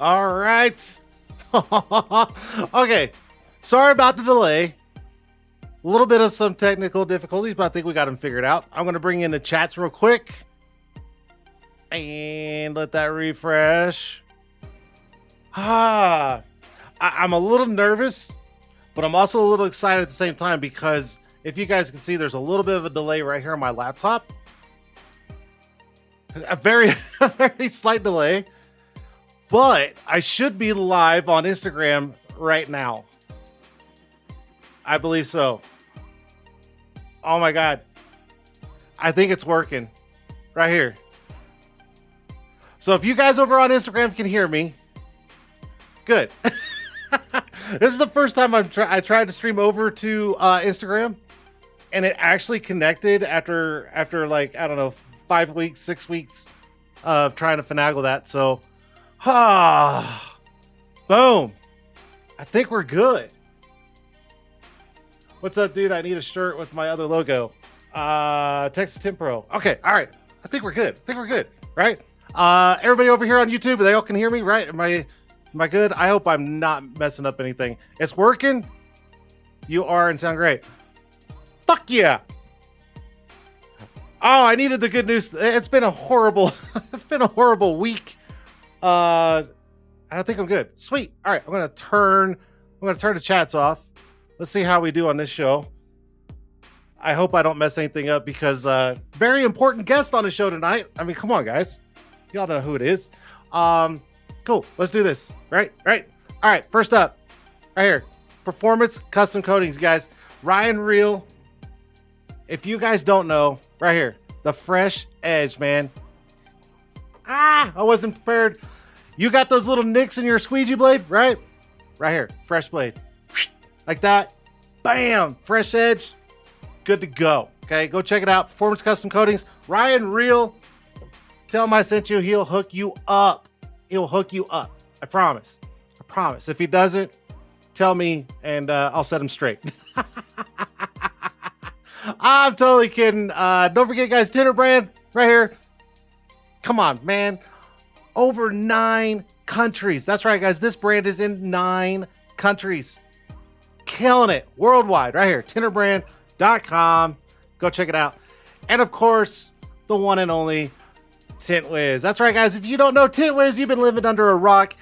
All right. Okay. Sorry about the delay. A little bit of some technical difficulties, but I think we got them figured out. I'm going to bring in the chats real quick and let that refresh. I'm a little nervous, but I'm also a little excited at the same time because if you guys can see, there's a little bit of a delay right here on my laptop. A very slight delay, but I should be live on Instagram right now. I believe so. Oh my God. I think it's working right here. So if you guys over on Instagram can hear me, good. This is the first time I tried to stream over to Instagram, and it actually connected after like, I don't know, 5 weeks, 6 weeks of trying to finagle that. So, boom. I think we're good. What's up, dude? I need a shirt with my other logo. Texas Tint Pro. Okay, all right. I think we're good. Right? Everybody over here on YouTube, they all can hear me, right? Am I good? I hope I'm not messing up anything. It's working. You are and sound great. Fuck yeah. Oh, I needed the good news. It's been a horrible week. I think I'm good. Sweet. All right, I'm gonna turn the chats off. Let's see how we do on this show. I hope I don't mess anything up because very important guest on the show tonight. I mean, come on, guys. Y'all know who it is. Cool. Let's do this. Right. All right. First up, right here, Performance Custom Coatings, guys. Ryan Reel. If you guys don't know, right here, the fresh edge, man. I wasn't prepared. You got those little nicks in your squeegee blade, right? Right here, fresh blade. Like that. Bam, fresh edge. Good to go. Okay, go check it out. Performance Custom Coatings. Ryan Reel. Tell him I sent you. He'll hook you up. He'll hook you up. I promise. I promise. If he doesn't, tell me and I'll set him straight. I'm totally kidding. Don't forget, guys, Tint'er brand right here. Come on, man. Over 9 countries. That's right, guys. This brand is in 9 countries. Killing it worldwide right here. Tintterbrand.com. Go check it out. And of course, the one and only TintWiz. That's right, guys. If you don't know TintWiz, you've been living under a rock.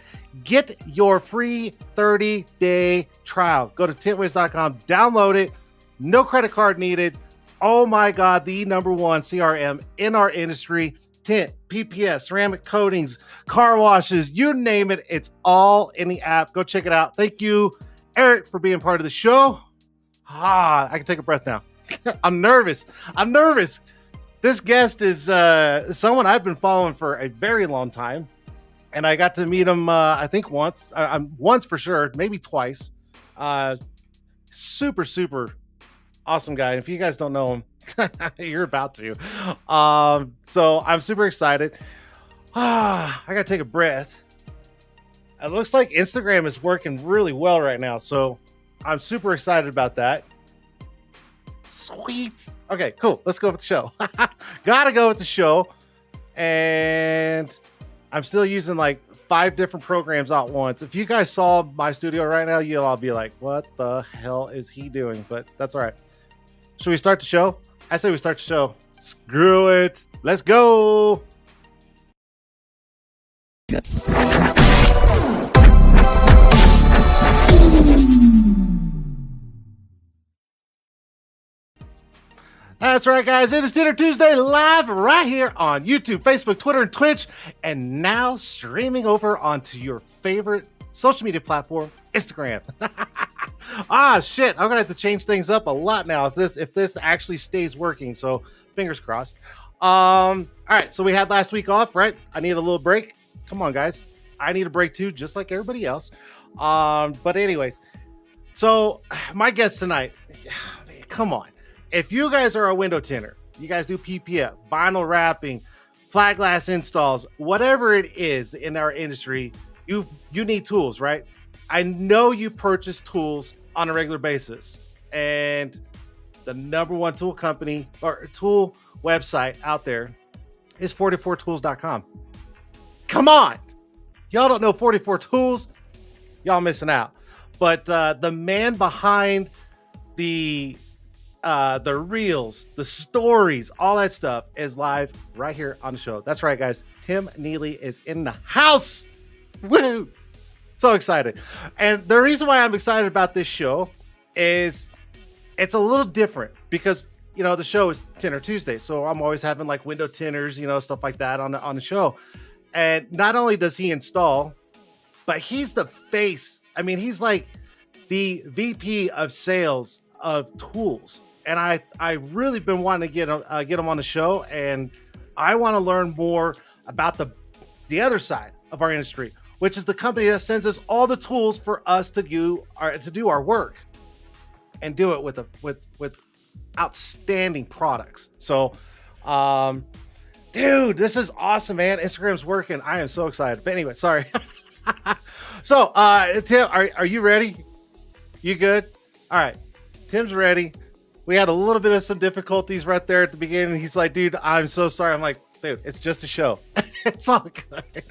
Get your free 30-day trial. Go to tintwiz.com, download it. No credit card needed. Oh my God, the number one CRM in our industry. Tint, PPS, ceramic coatings, car washes, you name it. It's all in the app. Go check it out. Thank you, Eric, for being part of the show. I can take a breath now. I'm nervous. This guest is someone I've been following for a very long time. And I got to meet him, I think once for sure, maybe twice. Super, super awesome guy. If you guys don't know him, you're about to. So I'm super excited. I gotta take a breath. It looks like Instagram is working really well right now, so I'm super excited about that. Sweet. Okay, cool. Let's go with the show. Gotta go with the show. And I'm still using like 5 different programs at once. If you guys saw my studio right now, you'll all be like, what the hell is he doing? But that's all right. Should we start the show? I say we start the show. Screw it. Let's go. That's right, guys. It is Tint'er Tuesday live right here on YouTube, Facebook, Twitter, and Twitch, and now streaming over onto your favorite social media platform, Instagram. Shit. I'm gonna have to change things up a lot now if this actually stays working. So fingers crossed. All right. So we had last week off, right? I need a little break. Come on, guys. I need a break too, just like everybody else. But anyways, so my guest tonight, man, come on. If you guys are a window tinter, you guys do PPF, vinyl wrapping, flat glass installs, whatever it is in our industry, you need tools, right? I know you purchase tools on a regular basis, and the number one tool company or tool website out there is 44tools.com. Come on. Y'all don't know 44 Tools? Y'all missing out. But the man behind the reels, the stories, all that stuff is live right here on the show. That's right, guys. Tim Neely is in the house. Woo! So excited. And the reason why I'm excited about this show is it's a little different because, you know, the show is Tint'er Tuesday. So I'm always having like window tinters, you know, stuff like that on the show. And not only does he install, but he's the face. I mean, he's like the VP of sales of tools. And I really been wanting to get him on the show, and I want to learn more about the other side of our industry, which is the company that sends us all the tools for us to do our work and do it with outstanding products. So, dude, this is awesome, man. Instagram's working. I am so excited. But anyway, sorry. So, Tim, are you ready? You good? All right. Tim's ready. We had a little bit of some difficulties right there at the beginning. He's like, dude, I'm so sorry. I'm like, dude, it's just a show. It's all good.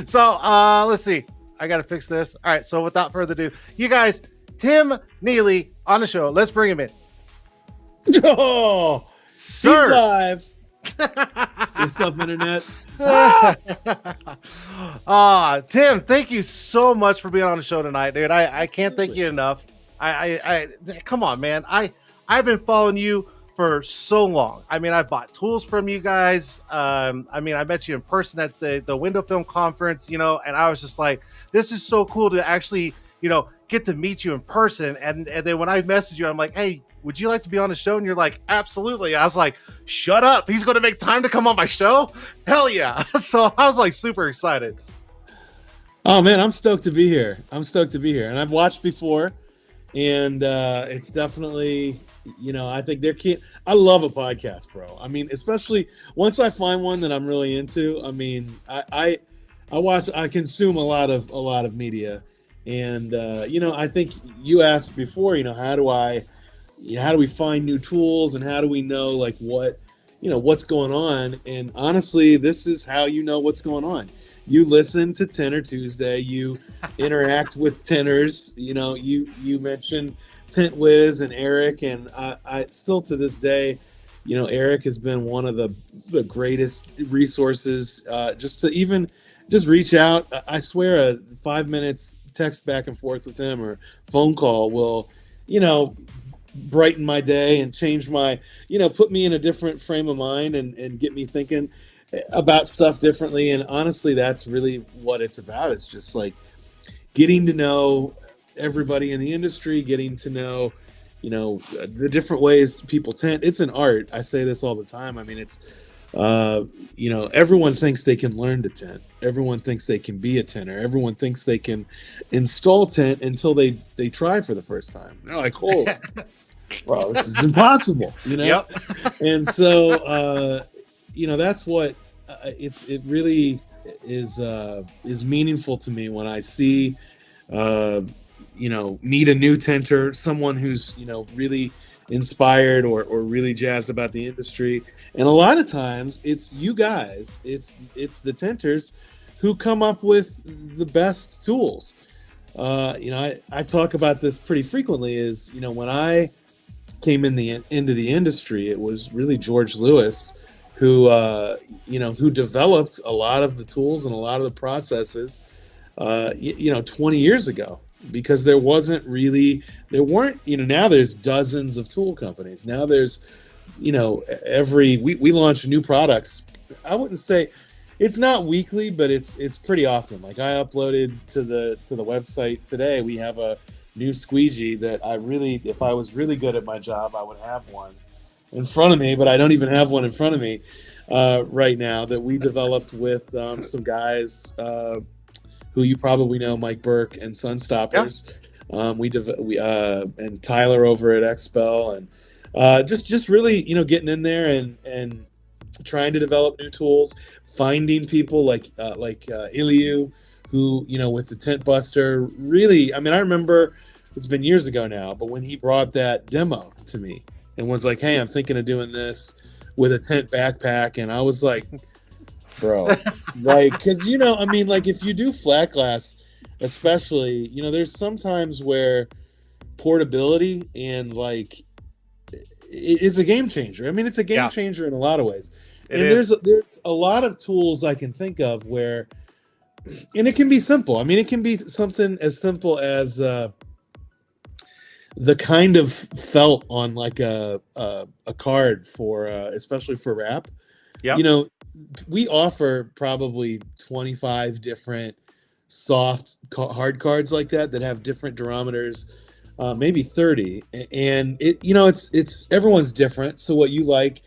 So, let's see. I got to fix this. All right. So without further ado, you guys, Tim Neely on the show. Let's bring him in. Oh, sir. He's live. What's up, internet? Tim, thank you so much for being on the show tonight, dude. I can't thank you enough. I come on, man. I've been following you for so long. I mean, I've bought tools from you guys. I mean, I met you in person at the window film conference, you know, and I was just like, this is so cool to actually, you know, get to meet you in person. And then when I messaged you, I'm like, hey, would you like to be on the show? And you're like, absolutely. I was like, shut up. He's going to make time to come on my show? Hell yeah. So I was like super excited. Oh man, I'm stoked to be here. And I've watched before. and it's definitely, I think there can't. I love a podcast, bro. I mean, especially once I find one that I'm really into. I mean, I consume a lot of media, and I think you asked before, how do we find new tools and how do we know like what's going on? And honestly, this is how you know what's going on. You listen to Tin'er Tuesday, you interact with Tinners, you mentioned Tint Wiz and Eric, and I still to this day, Eric has been one of the greatest resources, just to even just reach out. I swear a 5 minutes text back and forth with him or phone call will, brighten my day and change my, put me in a different frame of mind and get me thinking about stuff differently. And honestly, that's really what it's about. It's just like getting to know everybody in the industry, getting to know, the different ways people tint. It's an art. I say this all the time. I mean, it's, everyone thinks they can learn to tint. Everyone thinks they can be a tinter. Everyone thinks they can install tint until they try for the first time. They're like, oh, bro, this is impossible, Yep. And so, that's what it really is meaningful to me when I see, need a new tinter, someone who's, really inspired or really jazzed about the industry. And a lot of times it's you guys, it's the tinters who come up with the best tools. I talk about this pretty frequently is, when I came into the industry, it was really George Lewis who who developed a lot of the tools and a lot of the processes 20 years ago, because there weren't now there's dozens of tool companies. Now there's we launch new products. I wouldn't say it's not weekly, but it's pretty often. Like I uploaded to the website today, we have a new squeegee that if I was really good at my job, I would have one in front of me, but I don't even have one in front of me right now, that we developed with some guys who you probably know, Mike Burke and Sunstoppers. Yeah. And Tyler over at Expel, and just really, getting in there and trying to develop new tools, finding people like Iliu, who, with the Tent Buster, really, I mean, I remember it's been years ago now, but when he brought that demo to me and was like, hey, I'm thinking of doing this with a tent backpack. And I was like, bro, like, because, I mean, like if you do flat glass, especially, there's sometimes where portability and like it's a game changer. I mean, it's a game changer in a lot of ways. There's a lot of tools I can think of where, and it can be simple. I mean, it can be something as simple as the kind of felt on like a card for especially for wrap. Yeah. We offer probably 25 different soft hard cards like that have different durometers, maybe 30, and it's everyone's different. So what you like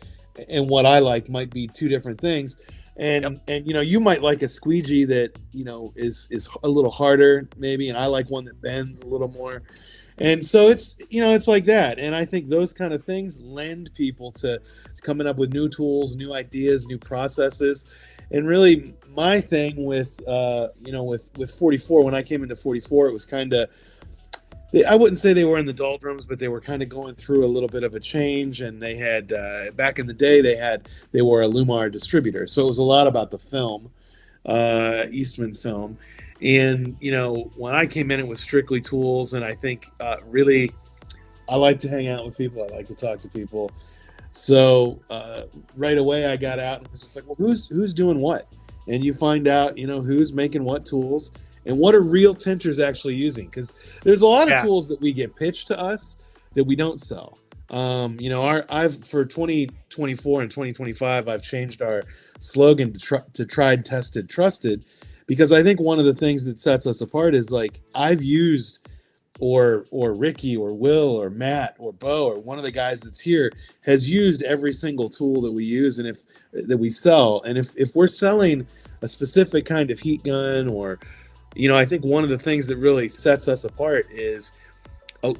and what I like might be two different things. And you might like a squeegee that is a little harder maybe, and I like one that bends a little more. And so it's like that. And I think those kind of things lend people to coming up with new tools, new ideas, new processes. And really my thing with 44, when I came into 44, it was kind of, I wouldn't say they were in the doldrums, but they were kind of going through a little bit of a change. And they had, back in the day, they were a Lumar distributor. So it was a lot about the film, Eastman film. And, when I came in, it was strictly tools. And I think really, I like to hang out with people. I like to talk to people. So right away, I got out and was just like, well, who's doing what? And you find out, who's making what tools and what are real tinters actually using. Because there's a lot of tools that we get pitched to us that we don't sell. I've for 2024 and 2025, I've changed our slogan to tried, tested, trusted. Because I think one of the things that sets us apart is like I've used, or Ricky or Will or Matt or Bo or one of the guys that's here has used every single tool that we use and that we sell. And if we're selling a specific kind of heat gun, or I think one of the things that really sets us apart is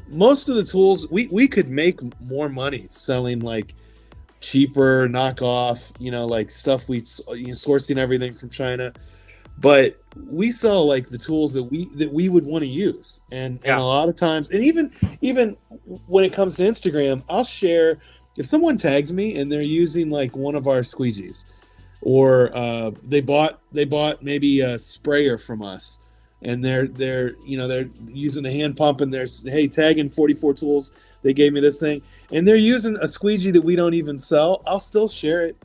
most of the tools we could make more money selling like cheaper knockoff, like stuff sourcing everything from China, but we sell like the tools that we would want to use, and a Yeah. lot of times, and even when it comes to Instagram, I'll share if someone tags me and they're using like one of our squeegees, or they bought maybe a sprayer from us, and they're using a hand pump, and there's, hey, tagging 44 Tools, they gave me this thing, and they're using a squeegee that we don't even sell. I'll still share it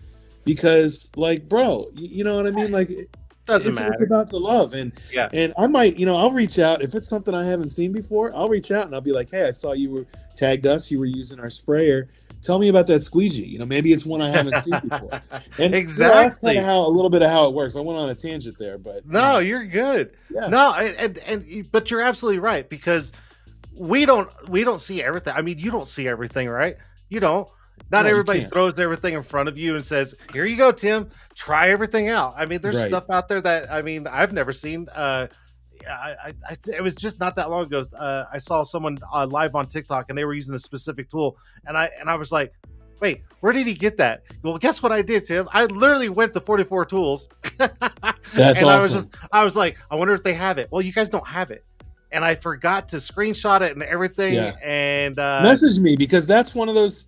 because, like, bro, you know what I mean? Like, Doesn't matter. it's about the love, and Yeah. and I might, I'll reach out if it's something I haven't seen before. I'll reach out and I'll be like, hey, I saw you were tagged us, you were using our sprayer. Tell me about that squeegee. Maybe it's one I haven't seen before. And Exactly. that's kind of a little bit of how it works. I went on a tangent there, but No, you're good. Yeah. No, but you're absolutely right, because we don't see everything. I mean, you don't see everything, right? You don't. Not No, you everybody can't. throws everything in front of you and says, "Here you go, Tim. Try everything out." I mean, there's Right. stuff out there that I've never seen. It was just not that long ago. I saw someone live on TikTok, and they were using a specific tool, and I was like, "Wait, where did he get that?" Well, guess what I did, Tim? I literally went to 44 Tools. That's and awesome. I was like, I wonder if they have it. Well, you guys don't have it, and I forgot to screenshot it and everything. Yeah. And Message me, because that's one of those.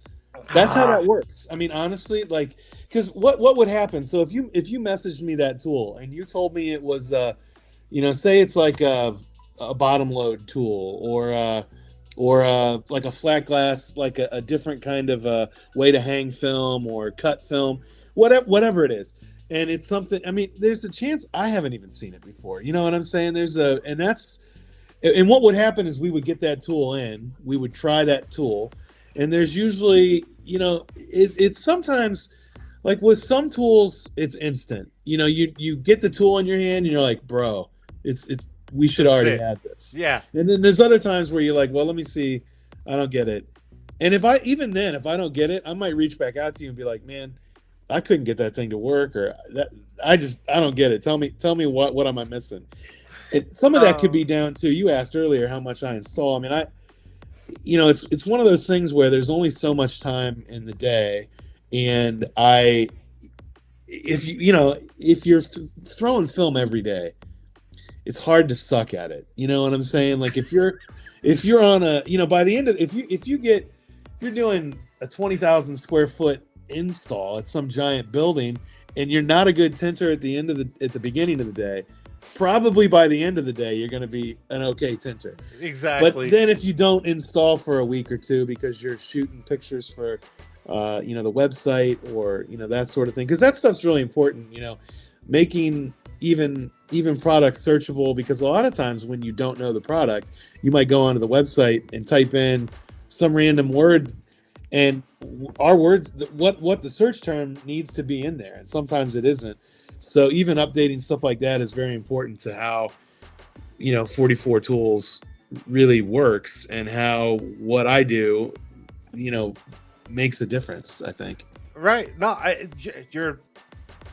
That's how that works. I mean, honestly, like, because what would happen? So if you messaged me that tool and you told me it was, say it's like a bottom load tool, or like a flat glass, like a different kind of way to hang film or cut film, whatever it is, and it's something. I mean, there's a chance I haven't even seen it before. You know what I'm saying? And what would happen is we would get that tool in, we would try that tool, and there's usually, it's sometimes, like with some tools, it's instant. You get the tool in your hand and you're like, bro, we should already have this. Yeah. And then there's other times where you're like, well, let me see, I don't get it. And if I don't get it, I might reach back out to you and be like, man, I couldn't get that thing to work, or that I don't get it. Tell me what am I missing? And some of that could be down to, you asked earlier how much I install. I mean, it's one of those things where there's only so much time in the day, and if you're throwing film every day, it's hard to suck at it. You know what I'm saying? Like if you're on by the end of, if you're doing a 20,000 square foot install at some giant building, and you're not a good tinter at the beginning of the day, probably by the end of the day you're going to be an okay tinter. Exactly. But then if you don't install for a week or two because you're shooting pictures for the website, or that sort of thing, because that stuff's really important, making even products searchable, because a lot of times when you don't know the product, you might go onto the website and type in some random word, and our words, what the search term needs to be in there, and sometimes it isn't. So even updating stuff like that is very important to how 44 Tools really works, and how what I do makes a difference, I think. Right. No, you're,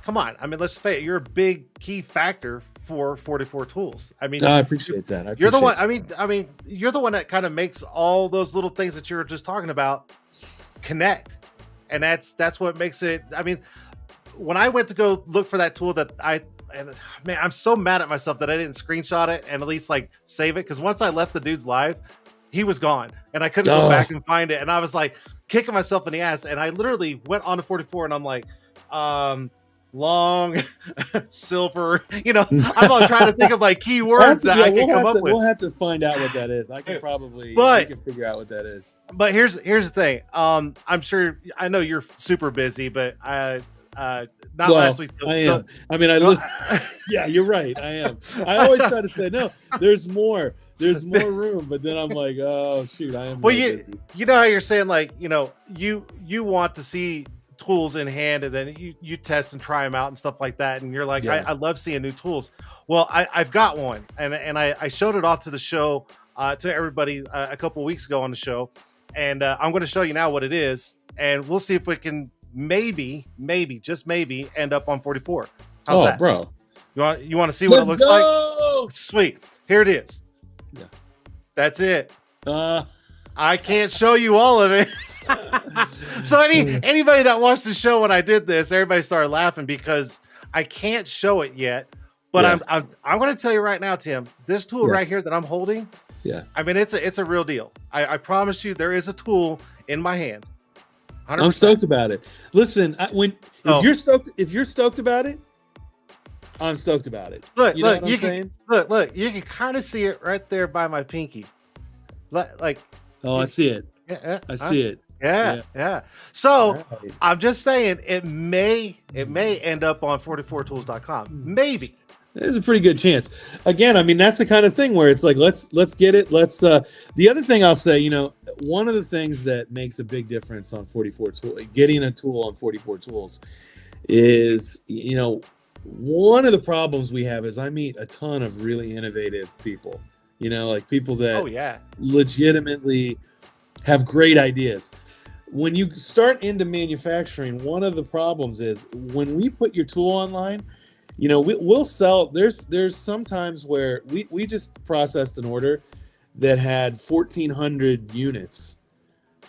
come on. I mean, let's face it, you're a big key factor for 44 Tools. I mean, I appreciate that. You're the one. I mean, you're the one that kind of makes all those little things that you were just talking about connect, and that's what makes it. I mean, when I went to go look for that tool, man, I'm so mad at myself that I didn't screenshot it and at least like save it, because once I left the dude's live, he was gone and I couldn't go back and find it, and I was like kicking myself in the ass, and I literally went on to 44 and I'm like, long silver, I'm all trying to think of like keywords that I can come up with. We'll have to find out what that is. I can probably, but we can figure out what that is. But here's the thing. I'm sure, I know you're super busy, but last week. I am. I mean, yeah, you're right. I am. I always try to say, no, there's more room, but then I'm like, oh shoot, I am. Well, you know how you're saying, like, you want to see tools in hand, and then you test and try them out and stuff like that, and you're like, yeah. I love seeing new tools. Well, I've got one, and I showed it off to the show, to everybody a couple weeks ago on the show, and I'm going to show you now what it is, and we'll see if we can maybe just maybe end up on 44. How's that, bro? You want to see what it looks like? Sweet. Here it is. Yeah, that's it. Uh, I can't show you all of it. So anybody that wants to show when I did this, everybody started laughing because I can't show it yet. But Yeah. I'm going to tell you right now, Tim, this tool Yeah. right here that I'm holding, Yeah. I mean, it's a real deal. I promise you, there is a tool in my hand. 100%. I'm stoked about it. Listen, if you're stoked about it, I'm stoked about it. Look, you know look, what I'm saying? Look, you can kind of see it right there by my pinky. Like, Oh, I see it. yeah, I see it. yeah. So Right. I'm just saying it may end up on 44tools.com. Maybe. There's a pretty good chance. Again, I mean, that's the kind of thing where it's like, let's get it. The other thing I'll say, one of the things that makes a big difference on 44 tool, getting a tool on 44 tools is, one of the problems we have is I meet a ton of really innovative people, like people that legitimately have great ideas. When you start into manufacturing, one of the problems is when we put your tool online, we'll sell. There's some times where we just processed an order that had 1,400 units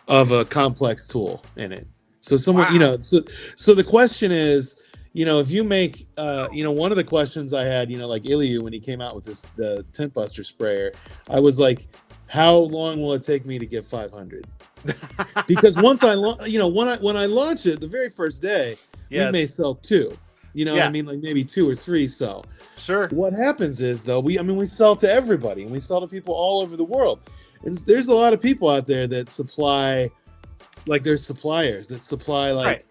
of a complex tool in it. So someone, Wow. so the question is, if you make, one of the questions I had, like Neely when he came out with the Tint Buster sprayer, I was like, how long will it take me to get 500? Because once I, when I launch it, the very first day, we may sell 2. You know what I mean? Like maybe 2 or 3 sell. Sure. What happens is though, we sell to everybody and we sell to people all over the world. And there's a lot of people out there that supply, like there's suppliers that supply like,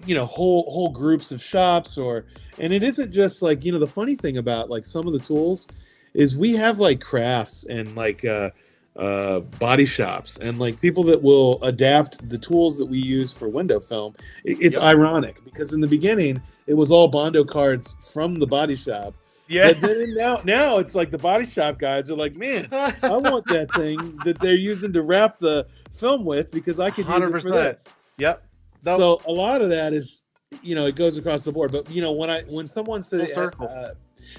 whole groups of shops and it isn't just like, the funny thing about like some of the tools is we have like crafts and like, body shops and like people that will adapt the tools that we use for window film. It's ironic because in the beginning it was all Bondo cards from the body shop. Yeah. But then now it's like the body shop guys are like, man, I want that thing that they're using to wrap the film with because I could use it for this. Yep. Nope. So a lot of that is, it goes across the board. But when someone said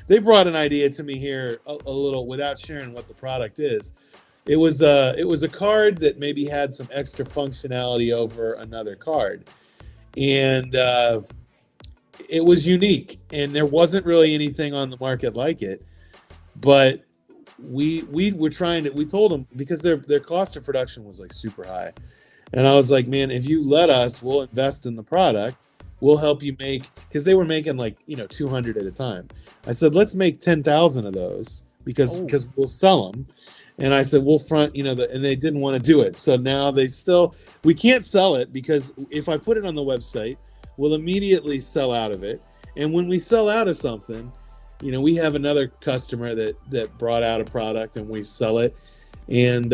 they brought an idea to me here a little without sharing what the product is. It was a card that maybe had some extra functionality over another card, and it was unique. And there wasn't really anything on the market like it. But we were trying to. We told them because their cost of production was like super high, and I was like, man, if you let us, we'll invest in the product. We'll help you make because they were making like 200 at a time. I said, let's make 10,000 of those because we'll sell them. And I said, we'll front, and they didn't want to do it. So now we can't sell it because if I put it on the website, we'll immediately sell out of it. And when we sell out of something, we have another customer that brought out a product and we sell it. And,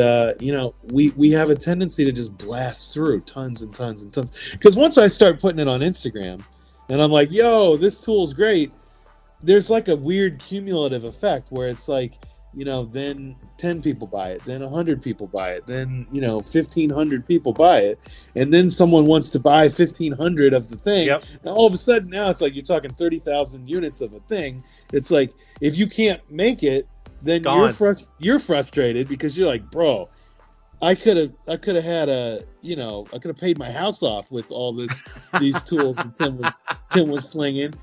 we have a tendency to just blast through tons and tons and tons. Because once I start putting it on Instagram and I'm like, yo, this tool's great, there's like a weird cumulative effect where it's like, then 10 people buy it, then 100 people buy it, then 1,500 people buy it, and then someone wants to buy 1,500 of the thing. And all of a sudden now it's like you're talking 30,000 units of a thing. It's like if you can't make it, then you're frustrated because you're like, bro, I could have had I could have paid my house off with all these tools that Tim was slinging,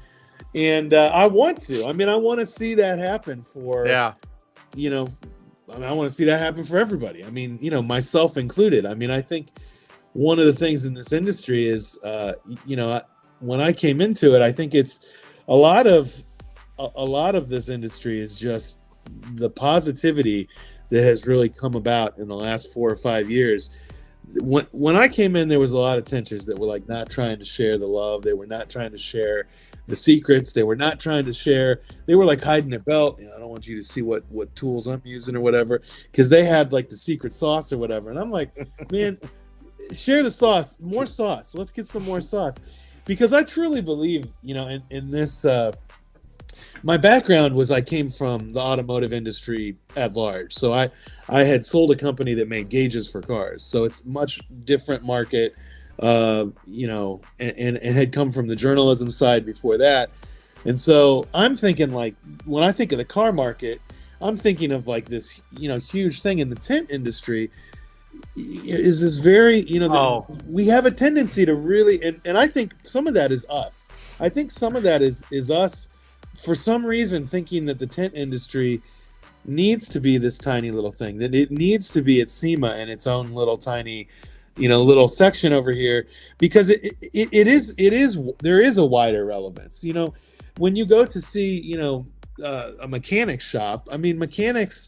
and I want to. I mean, I want to see that happen for I want to see that happen for everybody. I mean, myself included. I mean, I think one of the things in this industry is, when I came into it, I think it's a lot of this industry is just the positivity that has really come about in the last 4 or 5 years. When I came in, there was a lot of teachers that were like not trying to share the love. They were not trying to share the secrets. They were not trying to share. They were like hiding their belt. I don't want you to see what tools I'm using or whatever, because they had like the secret sauce or whatever. And I'm like, man, share the sauce, more sauce. Let's get some more sauce, because I truly believe, in this. My background was I came from the automotive industry at large. So I had sold a company that made gauges for cars. So it's much different market, and had come from the journalism side before that. And so I'm thinking, like, when I think of the car market, I'm thinking of like this, huge thing in the tint industry is this very, we have a tendency to really, and I think some of that is us. I think some of that is us for some reason thinking that the tent industry needs to be this tiny little thing, that it needs to be at SEMA and its own little tiny, little section over here, because there is a wider relevance. When you go to see, a mechanic shop, I mean, mechanics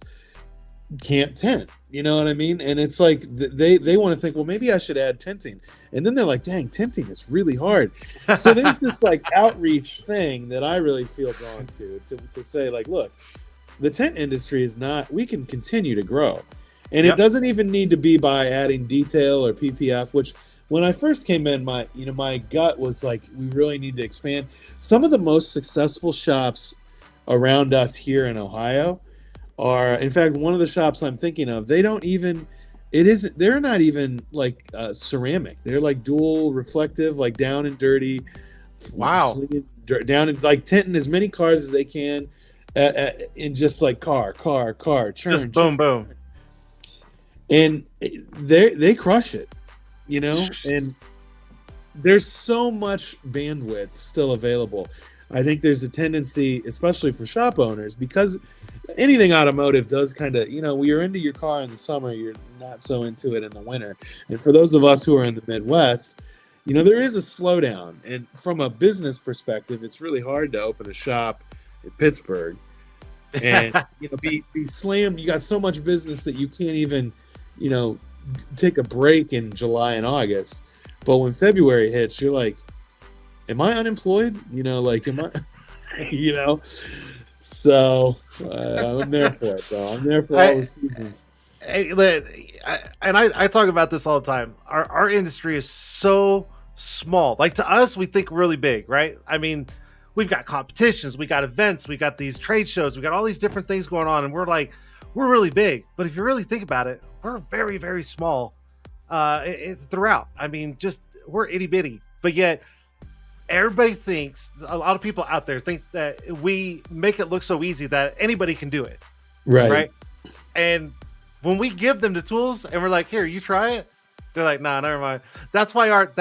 can't tint, you know what I mean? And it's like they want to think, well, maybe I should add tinting, and then they're like, dang, tinting is really hard. So there's this like outreach thing that I really feel drawn to say, like, look, the tent industry is not, we can continue to grow, and it doesn't even need to be by adding detail or PPF, which when I first came in, my gut was like, we really need to expand. Some of the most successful shops around us here in Ohio are, in fact, one of the shops I'm thinking of, they're not even like ceramic. They're like dual reflective, like down and dirty. Wow. Down and like tinting as many cars as they can in just like car, churn. Just boom, boom. And they crush it, and there's so much bandwidth still available. I think there's a tendency, especially for shop owners, because anything automotive does kind of, when you're into your car in the summer, you're not so into it in the winter. And for those of us who are in the Midwest, there is a slowdown. And from a business perspective, it's really hard to open a shop in Pittsburgh and, be slammed. You got so much business that you can't even, take a break in July and August. But when February hits, you're like, am I unemployed? Am I, So I'm there for it, though. I'm there for all the seasons. I talk about this all the time. Our industry is so small. Like, to us, we think really big, right? I mean, we've got competitions, we got events, we got these trade shows, we got all these different things going on, and we're really big. But if you really think about it, we're very, very small throughout. I mean, just we're itty bitty, but yet everybody thinks, a lot of people out there think that we make it look so easy that anybody can do it. Right. And when we give them the tools and we're like, here, you try it, they're like, nah, never mind. That's why our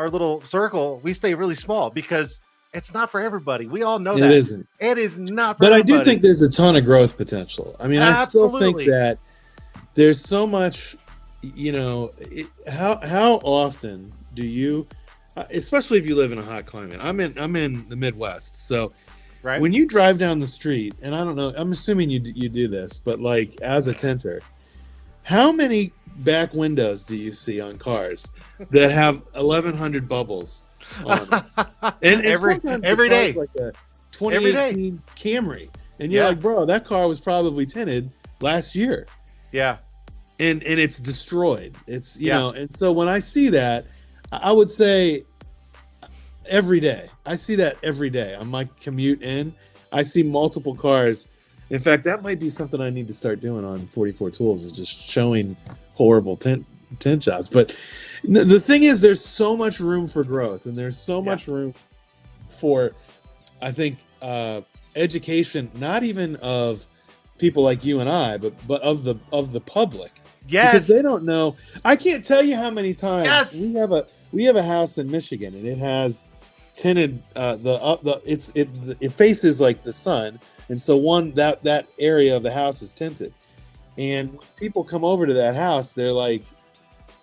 little circle, we stay really small, because it's not for everybody. We all know that. It isn't. It is not for but everybody. I do think there's a ton of growth potential. I mean, Absolutely. I still think that there's so much, how often do you, especially if you live in a hot climate. I'm in the Midwest, so right. When you drive down the street, and I don't know, I'm assuming you do this, but like as a tinter, how many back windows do you see on cars that have 1,100 bubbles on them? And every day, like a 2018 Camry, and you're like, bro, that car was probably tinted last year. Yeah, and it's destroyed. It's and so when I see that, I would say every day. I see that every day on my commute in. I see multiple cars. In fact, that might be something I need to start doing on 44 Tools, is just showing horrible tint jobs. But the thing is, there's so much room for growth, and there's so much room for, I think, education, not even of people like you and I, but of the public. Yes. Because they don't know. I can't tell you how many times we have a house in Michigan, and it has tinted it faces like the sun, and so that area of the house is tinted. And when people come over to that house, they're like,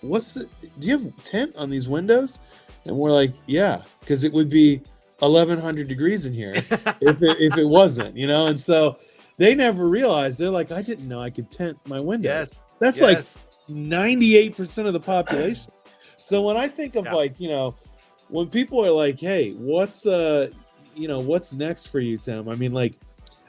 do you have tint on these windows? And we're like, yeah, because it would be 1,100 degrees in here if it wasn't, and so they never realized. They're like, I didn't know I could tint my windows. That's like 98% of the population. So when I think of when people are like, hey, what's next for you, Tim? I mean, like,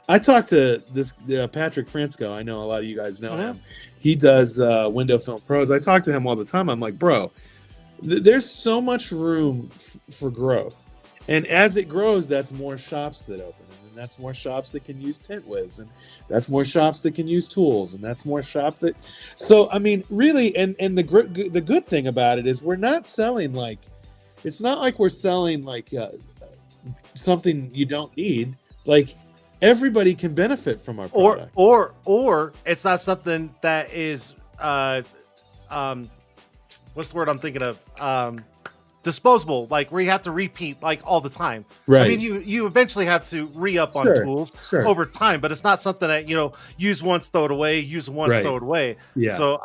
I talked to this Patrick Francisco. I know a lot of you guys know him. He does Window Film Pros. I talk to him all the time. I'm like, bro, there's so much room for growth. And as it grows, that's more shops that open. And that's more shops that can use tint wiz. And that's more shops that can use tools. And that's more shops that... So, I mean, really, and the good thing about it is we're not selling like... It's not like we're selling like something you don't need. Like, everybody can benefit from our product. Or it's not something that is what's the word I'm thinking of? Disposable, like where you have to repeat like all the time. Right. I mean, you eventually have to re-up on tools over time, but it's not something that, use once, throw it away, use once, throw it away. Yeah. So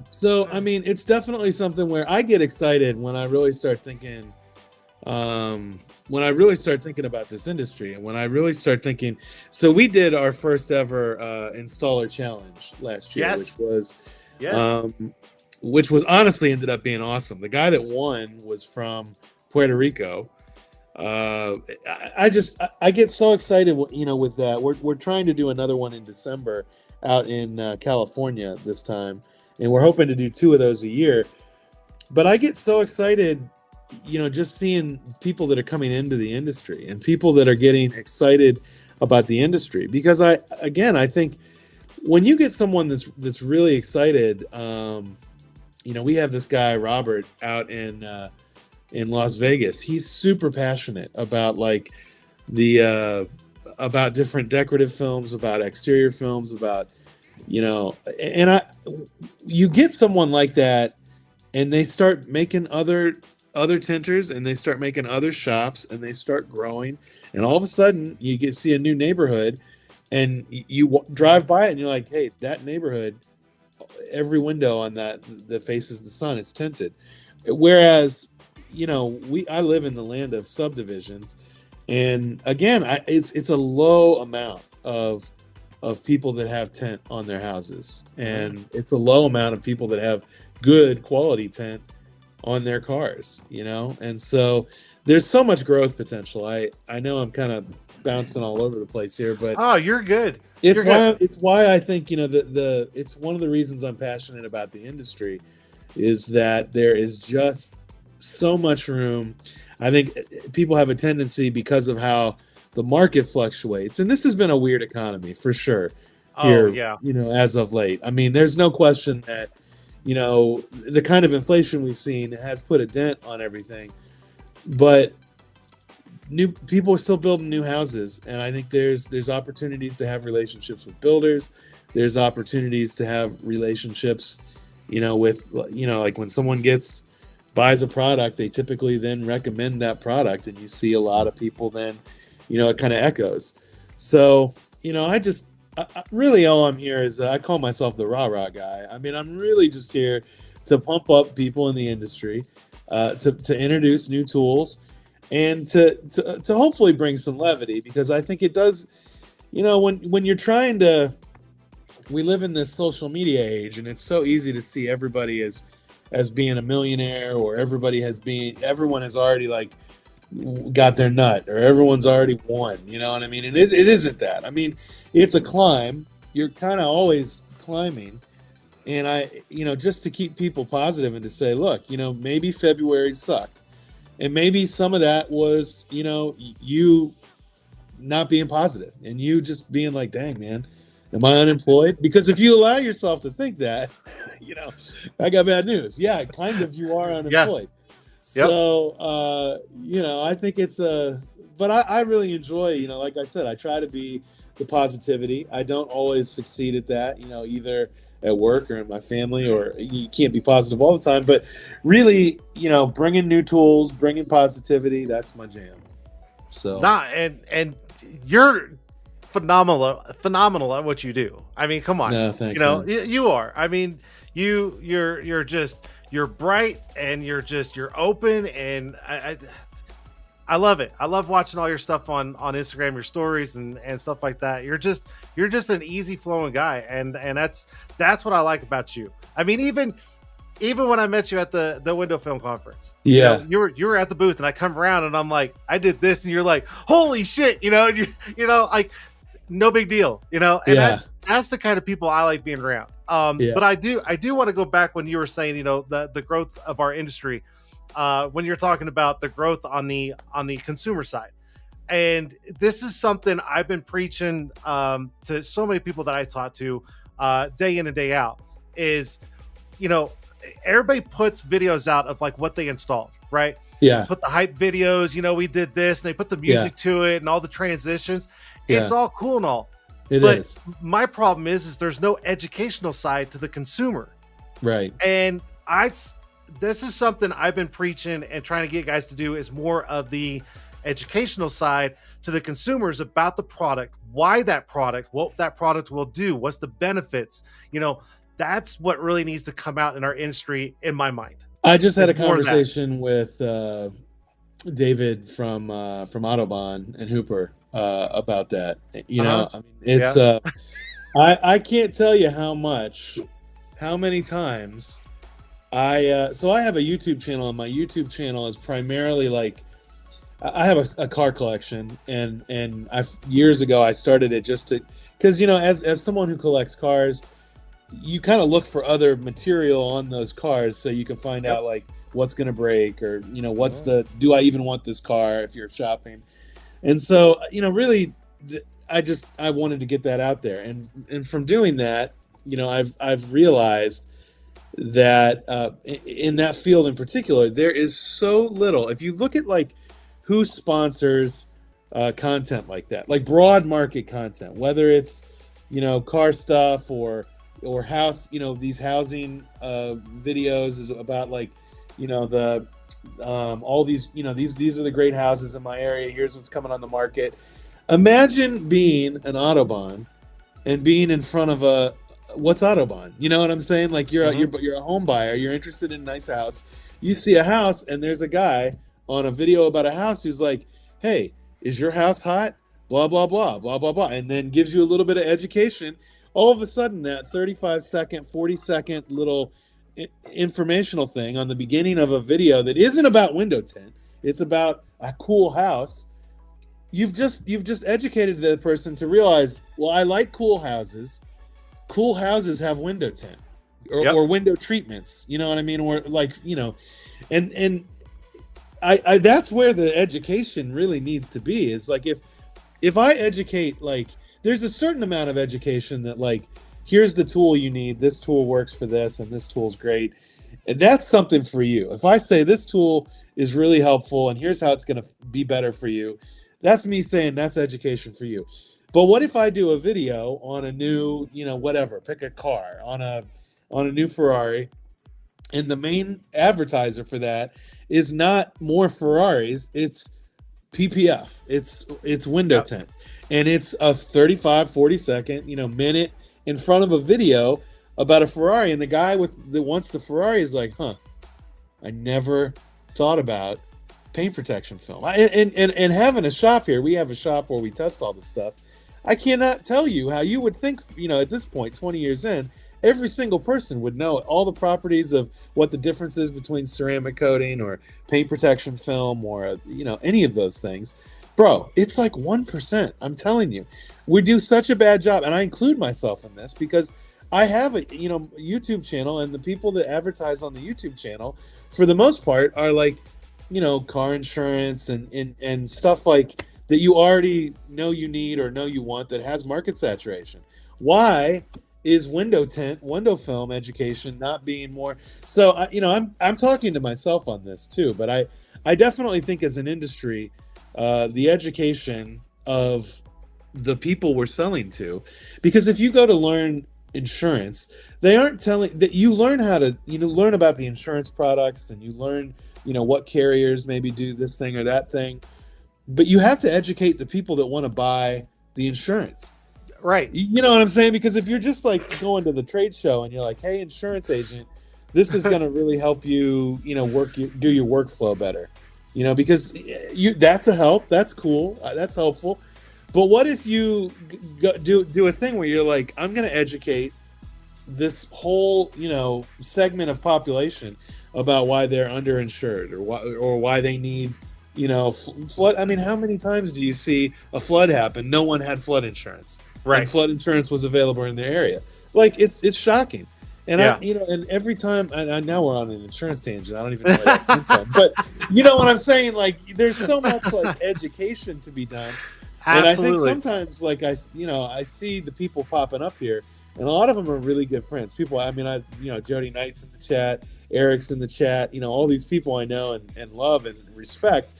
So I mean, it's definitely something where I get excited when I really start thinking, about this industry, and when I really start thinking. So we did our first ever installer challenge last year, which was honestly ended up being awesome. The guy that won was from Puerto Rico. I get so excited, with that. We're trying to do another one in December out in California this time, and we're hoping to do 2 of those a year. But I get so excited, just seeing people that are coming into the industry and people that are getting excited about the industry, because I think when you get someone that's really excited, we have this guy Robert out in Las Vegas. He's super passionate about about different decorative films, about exterior films, about you get someone like that, and they start making other tinters, and they start making other shops, and they start growing, and all of a sudden you see a new neighborhood, and you drive by it, and you're like, hey, that neighborhood, every window on that faces the sun is tinted. Whereas, I live in the land of subdivisions, and again, it's a low amount of people that have tint on their houses, and it's a low amount of people that have good quality tint on their cars, and so there's so much growth potential. I know I'm kind of bouncing all over the place here, but you're good. It's why I think it's one of the reasons I'm passionate about the industry, is that there is just so much room. I think people have a tendency, because of how the market fluctuates, and this has been a weird economy for sure here, as of late. I mean, there's no question that the kind of inflation we've seen has put a dent on everything, but new people are still building new houses, and I think there's opportunities to have relationships with builders. There's opportunities to have relationships, with like when someone buys a product, they typically then recommend that product, and you see a lot of people then, it kind of echoes. So I really, all I'm here is, I call myself the rah-rah guy. I mean, I'm really just here to pump up people in the industry, to introduce new tools, and to hopefully bring some levity, because I think it does, when you're trying to, we live in this social media age, and it's so easy to see everybody as being a millionaire, or everyone has already got their nut, or everyone's already won, you know what I mean? And it isn't that. I mean, it's a climb. You're kind of always climbing. And just to keep people positive, and to say, look, maybe February sucked. And maybe some of that was, you not being positive, and you just being like, dang, man, am I unemployed? Because if you allow yourself to think that, I got bad news. Yeah, kind of, you are unemployed. Yeah. So, I think but I really enjoy, like I said, I try to be the positivity. I don't always succeed at that, either at work or in my family, or you can't be positive all the time, but really, bringing new tools, bringing positivity, that's my jam. So, and you're phenomenal at what you do. I mean, come on, no, thanks, you are. I mean, you're bright, and you're open, and I love it. I love watching all your stuff on Instagram, your stories and stuff like that. You're just an easy flowing guy, and that's what I like about you. I mean, even when I met you at the Window Film Conference, you were at the booth, and I come around, and I'm like, I did this, and you're like, holy shit, like, no big deal, and that's the kind of people I like being around. But I do want to go back when you were saying, the growth of our industry, when you're talking about the growth on the consumer side. And this is something I've been preaching to so many people that I talk to day in and day out, is, everybody puts videos out of like what they installed, right? Yeah. put the hype videos, we did this, and they put the Yeah. music to it and all the transitions. It's Yeah. all cool and all. It But is. my problem is there's no educational side to the consumer. Right. And this is something I've been preaching and trying to get guys to do, is more of the educational side to the consumers about the product, why that product, what that product will do, what's the benefits. That's what really needs to come out in our industry, in my mind. I just had a It's more of that. conversation with David from Autobahn and Hooper about that. I mean, it's I can't tell you how many times so I have a YouTube channel, and my YouTube channel is primarily like, I have a car collection, and years ago I started it just to, because as someone who collects cars, you kind of look for other material on those cars so you can find out like what's going to break, or what's do I even want this car if you're shopping. And so really I wanted to get that out there, and from doing that, I've realized that in that field in particular, there is so little. If you look at like who sponsors content like that, like broad market content, whether it's car stuff or house, these housing videos is about like the all these these are the great houses in my area, here's what's coming on the market. Imagine being an Autobahn and being in front of a what's Autobahn? You know what I'm saying? Like you're a home buyer, you're interested in a nice house, you see a house, and there's a guy on a video about a house who's like, hey, is your house hot? Blah, blah, blah, blah, blah, blah. And then gives you a little bit of education. All of a sudden, that 35-second, 40-second little informational thing on the beginning of a video that isn't about window tint, it's about a cool house. You've just educated the person to realize, well, I like cool houses. Cool houses have window tint or window treatments. You know what I mean? Or like, and I that's where the education really needs to be, is like, if I educate, like there's a certain amount of education that like, here's the tool you need, this tool works for this, and this tool's great, and that's something for you. If I say this tool is really helpful and here's how it's going to be better for you, that's me saying that's education for you. But what if I do a video on a new, whatever, pick a car, on a new Ferrari, and the main advertiser for that is not more Ferraris, it's PPF, it's window tint, and it's a 35-40-second, minute in front of a video about a Ferrari, and the guy that wants the Ferrari is like, I never thought about paint protection film. And having a shop here, we have a shop where we test all this stuff. I cannot tell you how you would think, at this point, 20 years in, every single person would know all the properties of what the difference is between ceramic coating or paint protection film or, any of those things. Bro, it's like 1%. I'm telling you, we do such a bad job. And I include myself in this because I have a, YouTube channel, and the people that advertise on the YouTube channel, for the most part, are like, car insurance and stuff like that you already know you need or know you want, that has market saturation. Why is window tint, window film education not being more? So I'm talking to myself on this too, but I definitely think as an industry, the education of the people we're selling to, because if you go to learn insurance, they aren't telling that you learn how to learn about the insurance products, and you learn what carriers maybe do this thing or that thing. But you have to educate the people that want to buy the insurance. Right. You know what I'm saying? Because if you're just like going to the trade show and you're like, hey, insurance agent, this is going to really help you, do your workflow better, because that's a help. That's cool. That's helpful. But what if you do a thing where you're like, I'm going to educate this whole, segment of population about why they're underinsured, or why they need, flood. I mean, how many times do you see a flood happen? No one had flood insurance, right? And flood insurance was available in their area. Like it's shocking. And and every time, and now we're on an insurance tangent. I don't even know where that came from. But you know what I'm saying? Like there's so much like education to be done. Absolutely. And I think sometimes, like I see the people popping up here, and a lot of them are really good friends. People, Jody Knight's in the chat, Eric's in the chat, all these people I know and love and respect.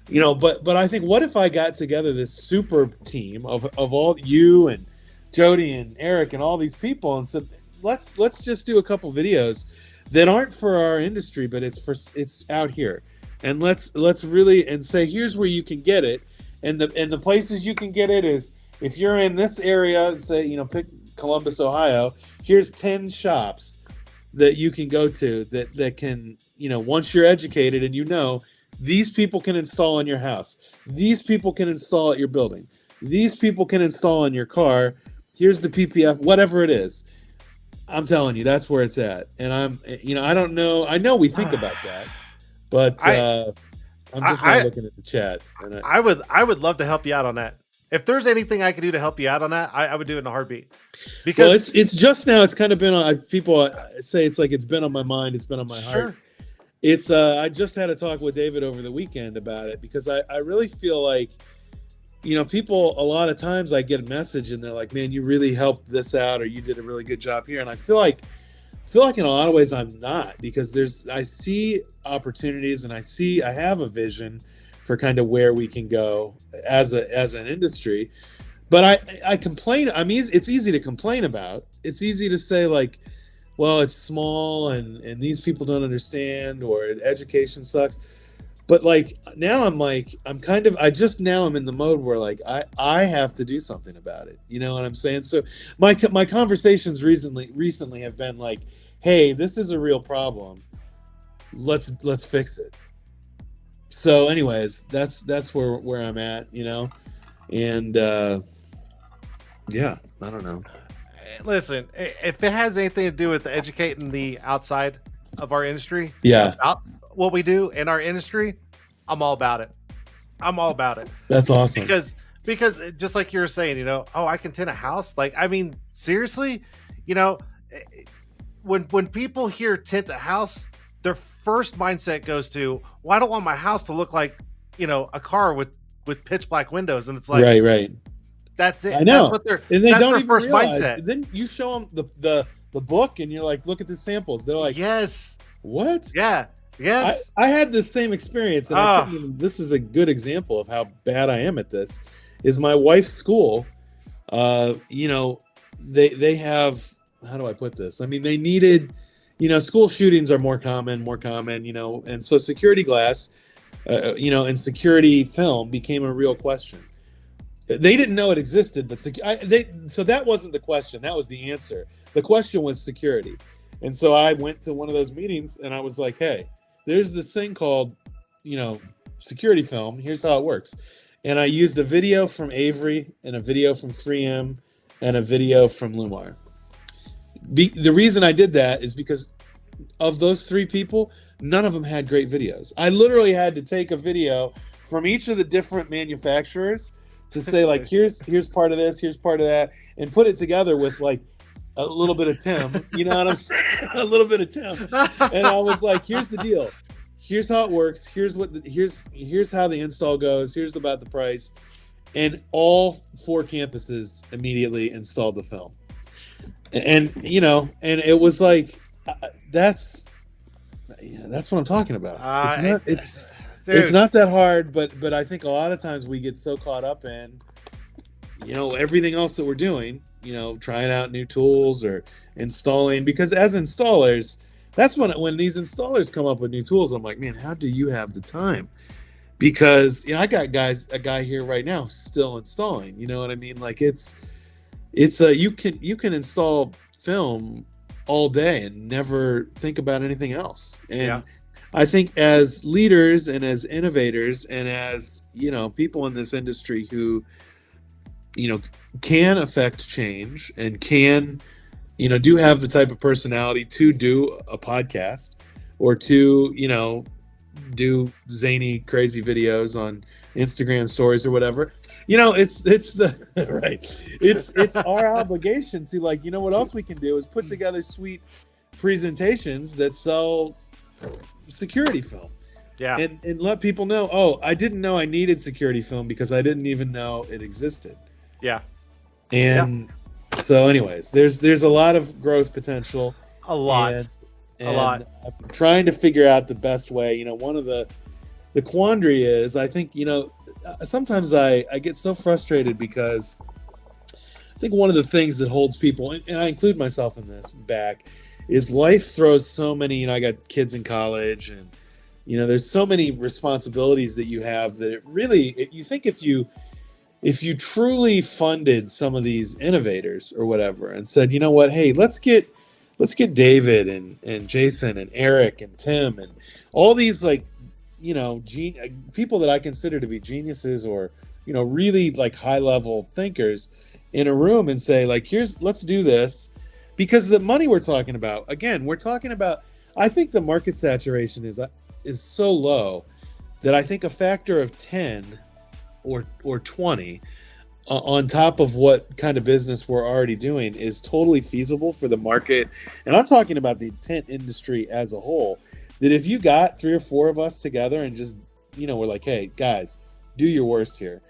But I think, what if I got together this super team of all you and Jody and Eric and all these people and said, let's just do a couple videos that aren't for our industry, but it's out here, and let's really and say, here's where you can get it, and the places you can get it is, if you're in this area, say pick Columbus, Ohio, here's 10 shops that you can go to that can, once you're educated and these people can install on your house, these people can install at your building, these people can install on your car, here's the PPF, whatever it is. I'm telling you, that's where it's at. And I don't know, I know we think about that, but I'm just looking at the chat. And I would love to help you out on that. If there's anything I could do to help you out on that, I would do it in a heartbeat. Because it's just now, it's kind of been on, people say it's like it's been on my mind, it's been on my heart. It's I just had a talk with David over the weekend about it, because I really feel like, people, a lot of times I get a message and they're like, man, you really helped this out, or you did a really good job here. And I feel like in a lot of ways I'm not, because I see opportunities and I have a vision for kind of where we can go as an industry. But I complain. I mean, it's easy to complain about. It's easy to say, like, well, it's small and these people don't understand, or education sucks. But like, now I'm in the mode where, like, I have to do something about it. You know what I'm saying? So my conversations recently have been like, hey, this is a real problem. Let's fix it. So anyways, that's where I'm at, and yeah, I don't know. Listen, if it has anything to do with educating the outside of our industry, about what we do in our industry, I'm all about it. That's awesome. Because just like you were saying, I can tint a house. Like, I mean, seriously, when people hear tint a house, their first mindset goes to, well, I don't want my house to look like, a car with pitch black windows. And it's like, right. That's it. I know. That's what they're, and they that's don't their even first realize. mindset. Then you show them the book and you're like, look at the samples. They're like, yes. What? Yeah. Yes. I had this same experience, and this is a good example of how bad I am at this. Is my wife's school, they have, how do I put this? I mean, they needed, school shootings are more common, and so security glass, and security film became a real question. They didn't know it existed, but so that wasn't the question. That was the answer. The question was security. And so I went to one of those meetings and I was like, hey, there's this thing called, security film. Here's how it works. And I used a video from Avery and a video from 3M and a video from Lumar. The reason I did that is because of those three people, none of them had great videos. I literally had to take a video from each of the different manufacturers to say, like, here's part of this, here's part of that, and put it together with, like, a little bit of Tim, you know what I'm saying? A little bit of Tim. And I was like, here's the deal. Here's how it works. Here's how the install goes. Here's about the price. And all 4 campuses immediately installed the film. And and it was like, that's what I'm talking about. It's not that hard, but I think a lot of times we get so caught up in, everything else that we're doing, trying out new tools or installing, because as installers, that's when these installers come up with new tools, I'm like, man, how do you have the time? Because I got a guy here right now still installing, you know what I mean? Like, it's you can install film all day and never think about anything else. And I think as leaders and as innovators and as, people in this industry who, can affect change and can, do have the type of personality to do a podcast or to, do zany, crazy videos on Instagram stories or whatever, it's the right. It's our obligation to, like, what else we can do is put together sweet presentations that sell security film. Yeah. And let people know, oh, I didn't know I needed security film because I didn't even know it existed. Yeah. And so anyways, there's a lot of growth potential. A lot. A lot. and I'm trying to figure out the best way. One of the quandary is, I think, sometimes I get so frustrated because I think one of the things that holds people, and I include myself in this, back, is life throws so many. I got kids in college, and there's so many responsibilities that you have that you think if you truly funded some of these innovators or whatever and said, you know what, hey, let's get David and Jason and Eric and Tim and all these, like, people that I consider to be geniuses, or really like high level thinkers, in a room and say, like, let's do this. Because the money we're talking about, again, I think the market saturation is so low that I think a factor of 10 or 20 on top of what kind of business we're already doing is totally feasible for the market. And I'm talking about the tent industry as a whole, that if you got 3 or 4 of us together and just, we're like, hey, guys, do your worst here,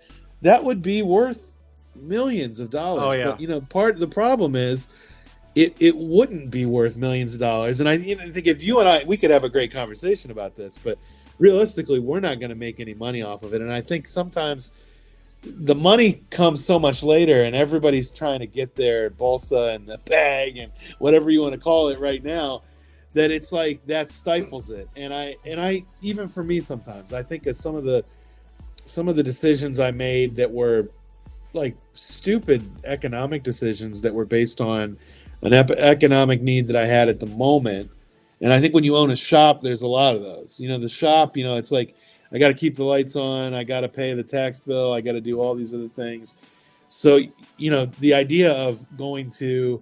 that would be worth millions of dollars. Oh, yeah. But, part of the problem is it wouldn't be worth millions of dollars. And I think if you and I, we could have a great conversation about this, but realistically, we're not going to make any money off of it. And I think sometimes the money comes so much later, and everybody's trying to get their bolsa and the bag and whatever you want to call it right now, that it's like that stifles it. And I even for me, sometimes I think of some of the decisions I made that were like stupid economic decisions that were based on an economic need that I had at the moment. And I think when you own a shop, there's a lot of those. The shop, it's like, I got to keep the lights on, I got to pay the tax bill, I got to do all these other things. So, the idea of going to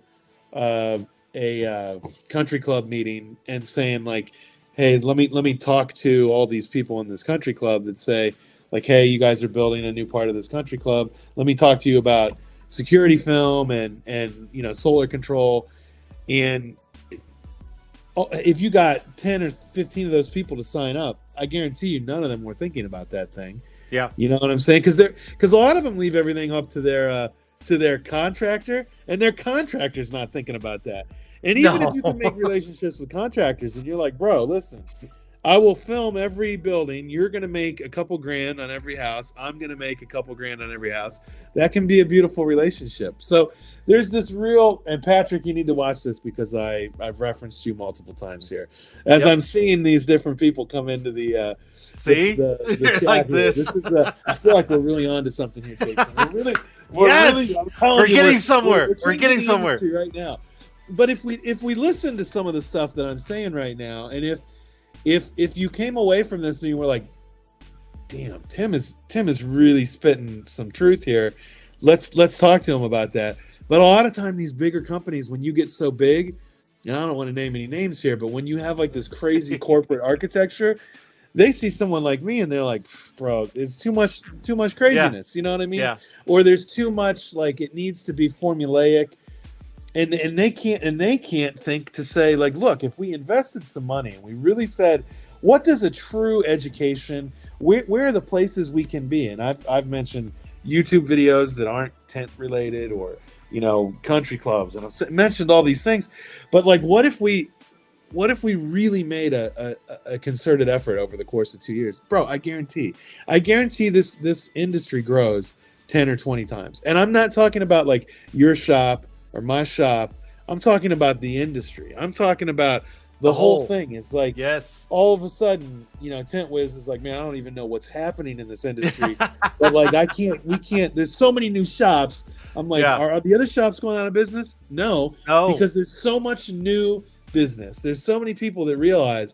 a country club meeting and saying, like, hey, let me talk to all these people in this country club that say, like, hey, you guys are building a new part of this country club. Let me talk to you about security film and solar control. And if you got 10 or 15 of those people to sign up, I guarantee you none of them were thinking about that thing. Yeah. You know what I'm saying? Because a lot of them leave everything up to their contractor, and their contractor's not thinking about that. And even if you can make relationships with contractors, and you're like, bro, listen, I will film every building. You're going to make a couple grand on every house. I'm going to make a couple grand on every house. That can be a beautiful relationship. So there's this and Patrick, you need to watch this because I've referenced you multiple times here. As I'm seeing these different people come into the chat like here. this. This is I feel like we're really onto something here, Jason. We're getting somewhere. We're getting somewhere right now. But if we listen to some of the stuff that I'm saying right now, and if you came away from this and you were like, damn, Tim is really spitting some truth here, let's talk to him about that. But a lot of time, these bigger companies, when you get so big, and I don't want to name any names here, but when you have like this crazy corporate architecture, they see someone like me and they're like, bro, it's too much craziness. Yeah. You know what I mean? Yeah. Or there's too much, like, it needs to be formulaic. And they can't think to say, like, look, if we invested some money and we really said, what does a true education, where are the places we can be? And I've mentioned YouTube videos that aren't tent related, or country clubs, and I've mentioned all these things. But like, what if we really made a concerted effort over the course of 2 years, bro? I guarantee this industry grows 10 or 20 times. And I'm not talking about like your shop or my shop. I'm talking about the industry. I'm talking about the whole thing. It's like, yes, all of a sudden, Tent Wiz is like, man, I don't even know what's happening in this industry. But like, we can't, there's so many new shops. I'm like, are the other shops going out of business? No, because there's so much new business. There's so many people that realize,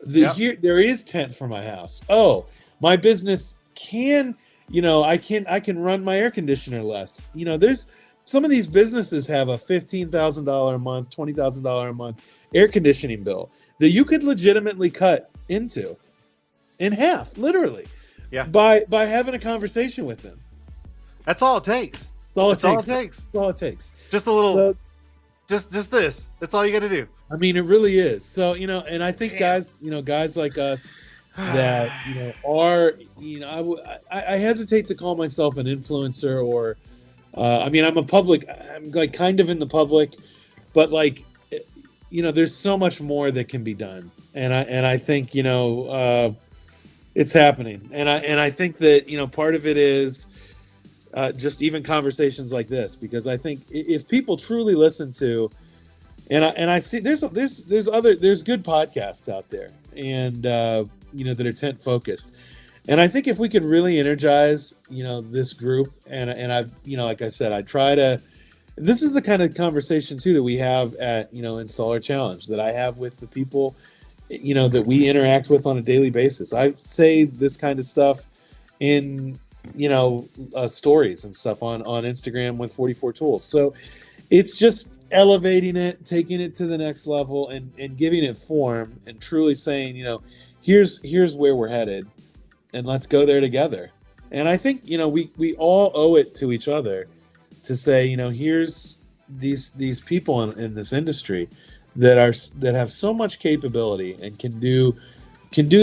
here there is tent for my house. Oh, my business can, I can run my air conditioner less. There's some of these businesses have a $15,000 a month, $20,000 a month air conditioning bill that you could legitimately cut in half, literally. Yeah. By having a conversation with them. That's all it takes. That's all it takes. Just a little, just this. That's all you got to do. I mean, it really is. So, and I think guys like us that, are, I hesitate to call myself an influencer or, I'm like kind of in the public, but like, there's so much more that can be done, and I think it's happening, and I think that part of it is just even conversations like this, because I think if people truly listen to, and I see there's good podcasts out there, and that are tent focused, and I think if we could really energize this group, and I've like I said, I try to. This is the kind of conversation too that we have at Installer Challenge, that I have with the people that we interact with on a daily basis. I say this kind of stuff in stories and stuff on Instagram with 44 Tools. So it's just elevating it, taking it to the next level, and giving it form, and truly saying here's where we're headed, and let's go there together. And I think we all owe it to each other to say, here's these people in this industry that have so much capability and can do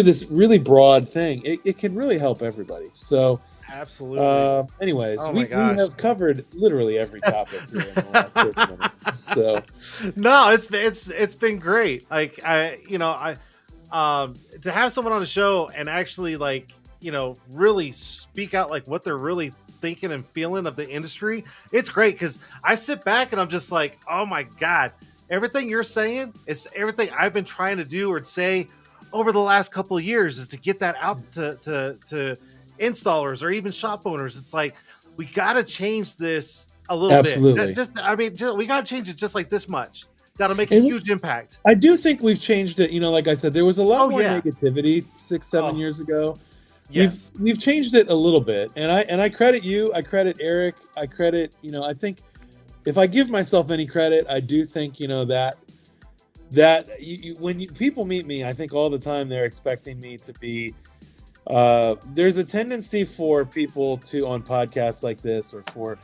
this really broad thing. It can really help everybody. So absolutely. Anyways, we have covered literally every topic here in the last 30 minutes. So no, it's been great. Like to have someone on the show and actually really speak out like what they're really thinking and feeling of the industry, it's great, because I sit back and I'm just like, oh my god, everything you're saying is everything I've been trying to do or say over the last couple of years, is to get that out to installers or even shop owners. It's like, we got to change this a little bit. We got to change it just like this much. That'll make a huge impact. I do think we've changed it. Like I said, there was a lot more negativity 6-7 years ago. Yes. We've changed it a little bit, and I credit you, I credit Eric, I credit I think if I give myself any credit, I do think that when people meet me, I think all the time they're expecting me to be. There's a tendency for people to, on podcasts like this, or for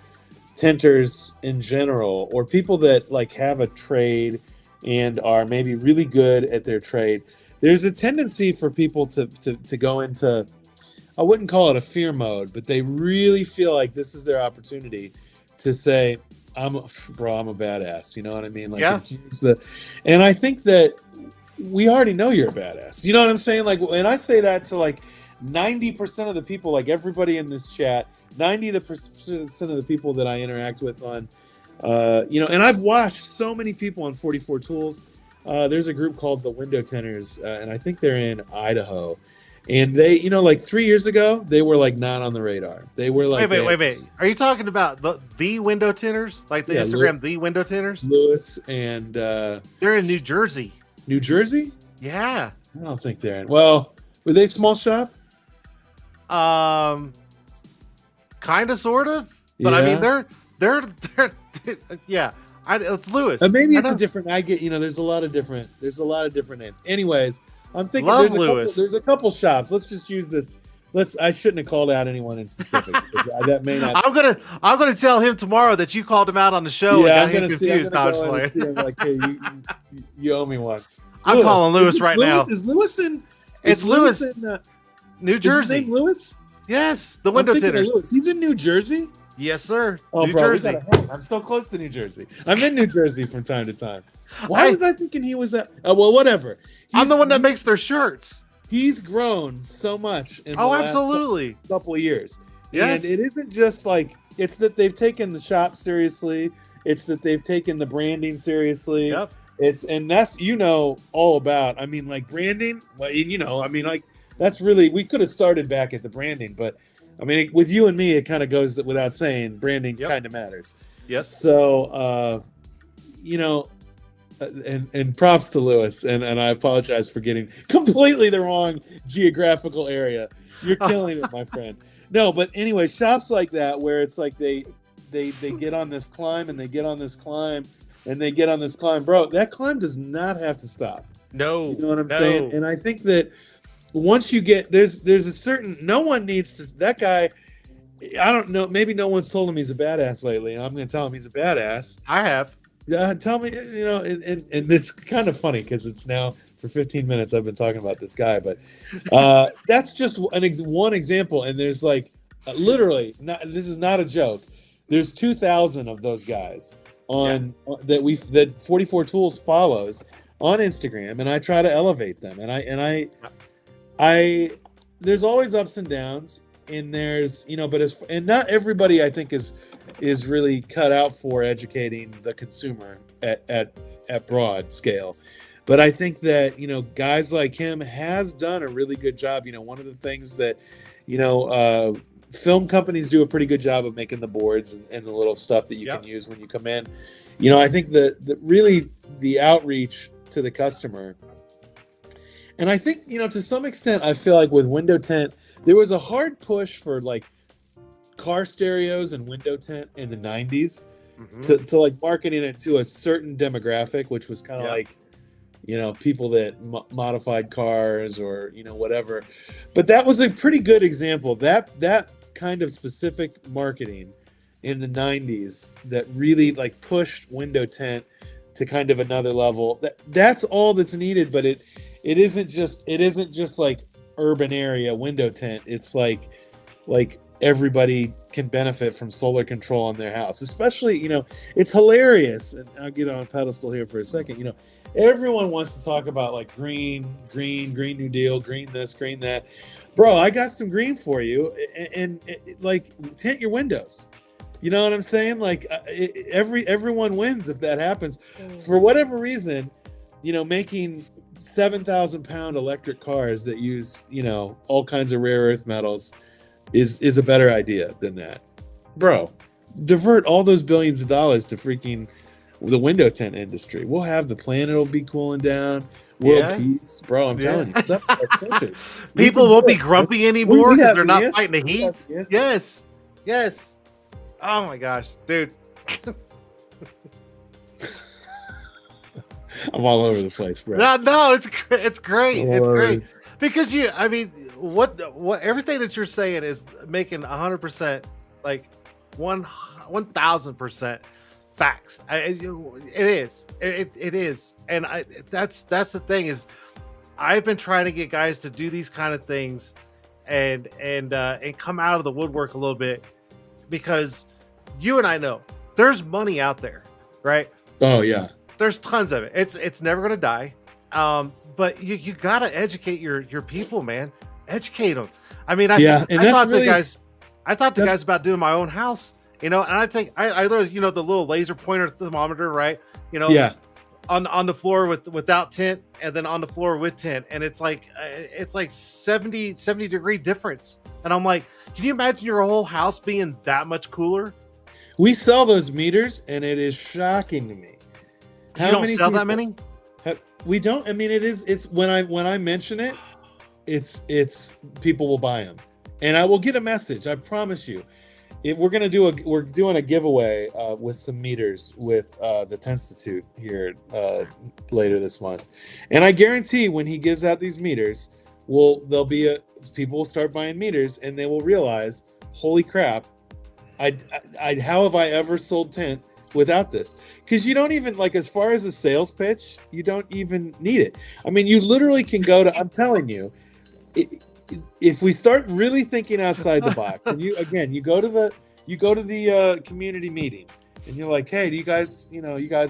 tinters in general, or people that have a trade and are maybe really good at their trade. There's a tendency for people to go into, I wouldn't call it a fear mode, but they really feel like this is their opportunity to say, I'm a badass. You know what I mean? And I think that we already know you're a badass. You know what I'm saying? And I say that to 90% of the people, everybody in this chat, 90% of the people that I interact with on, and I've watched so many people on 44 Tools. There's a group called the Window Tinters, and I think they're in Idaho. And they, 3 years ago, they were not on the radar. They were wait. Are you talking about the Window Tinters? The Instagram, the Window Tinters? Lewis and they're in New Jersey. New Jersey? Yeah. I don't think they're in. Well, were they small shop? Kind of, sort of. But I mean, they're yeah. It's Lewis. Maybe it's a different. I get. There's a lot of different names. Anyways. I'm thinking there's a couple shops. Let's just use this. I shouldn't have called out anyone in specific, because that may not. I'm gonna tell him tomorrow that you called him out on the show. Yeah, and got him confused. Hey, you owe me one. I'm calling Lewis right now. Is Lewis in? It's Lewis in New Jersey. Is his name Lewis? Yes, the Window Tinters. He's in New Jersey. Yes, sir. Oh, New Jersey. I'm so close to New Jersey. I'm in New Jersey from time to time. Why was I thinking he was at? Well, whatever. I'm the one that makes their shirts. He's grown so much in the last couple of years. Yes. And it isn't just it's that they've taken the shop seriously. It's that they've taken the branding seriously. Yep. And that's all about. I mean, branding. Well, that's really, we could have started back at the branding, but I mean, with you and me, it kind of goes without saying. Branding kind of matters. Yes. So, and props to Lewis, and I apologize for getting completely the wrong geographical area. You're killing it, my friend. No, but anyway, shops like that where it's they get on this climb and they get on this climb and they get on this climb, bro. That climb does not have to stop. No, you know what I'm saying? And I think that once you get there's a certain, no one needs to, that guy. I don't know. Maybe no one's told him he's a badass lately. I'm going to tell him he's a badass. I have. Tell me, and it's kind of funny because it's now for 15 minutes I've been talking about this guy, but that's just one example. And there's literally, this is not a joke. There's 2,000 of those guys on that 44 Tools follows on Instagram, and I try to elevate them. And I there's always ups and downs, and there's and not everybody I think is really cut out for educating the consumer at broad scale. But I think that, guys like him has done a really good job. One of the things that, film companies do a pretty good job of making the boards and the little stuff that you can use when you come in. I think that really the outreach to the customer. And I think, to some extent, I feel like with window tint, there was a hard push for like car stereos and window tint in the 90s to like marketing it to a certain demographic, which was kind of like, people that modified cars or, whatever. But that was a pretty good example. That kind of specific marketing in the 90s that really like pushed window tint to kind of another level. That's all that's needed, but it isn't just like urban area window tint. It's like everybody can benefit from solar control on their house, especially, it's hilarious. And I'll get on a pedestal here for a second. Everyone wants to talk about like green New Deal, green this, green that. Bro, I got some green for you, and like tint your windows. You know what I'm saying? Like everyone wins if that happens. For whatever reason, making 7,000-pound electric cars that use, all kinds of rare earth metals is a better idea than that. Bro, divert all those billions of dollars to freaking the window tint industry. We'll have the planet will be cooling down. World peace. Bro, I'm telling you. Tinters. People won't be grumpy anymore because they're not fighting the heat. Yes. Oh my gosh, dude. I'm all over the place, bro. No, it's great. It's great. Because what everything that you're saying is making 100% like 1,000% facts. It is, and that's the thing is, I've been trying to get guys to do these kind of things, and come out of the woodwork a little bit, because you and I know there's money out there, right? Oh yeah, there's tons of it. It's never gonna die, but you gotta educate your people, man. Educate them. I mean, I talked to guys about doing my own house. And I literally, the little laser pointer thermometer, right? On the floor without tint, and then on the floor with tint, and it's like 70 degree difference. And I'm like, can you imagine your whole house being that much cooler? We sell those meters, and it is shocking to me. You don't sell that many? We don't. I mean, it's when I mention it, it's people will buy them, and I will get a message. I promise you. We're doing a giveaway with some meters with the Tinstitute here later this month, and I guarantee when he gives out these meters, people will start buying meters, and they will realize, holy crap, how have I ever sold tint without this? Because you don't even, like, as far as a sales pitch, you don't even need it. I mean, you literally can go to. I'm telling you. If we start really thinking outside the box, and you go to the community meeting, and you're like, hey, do you guys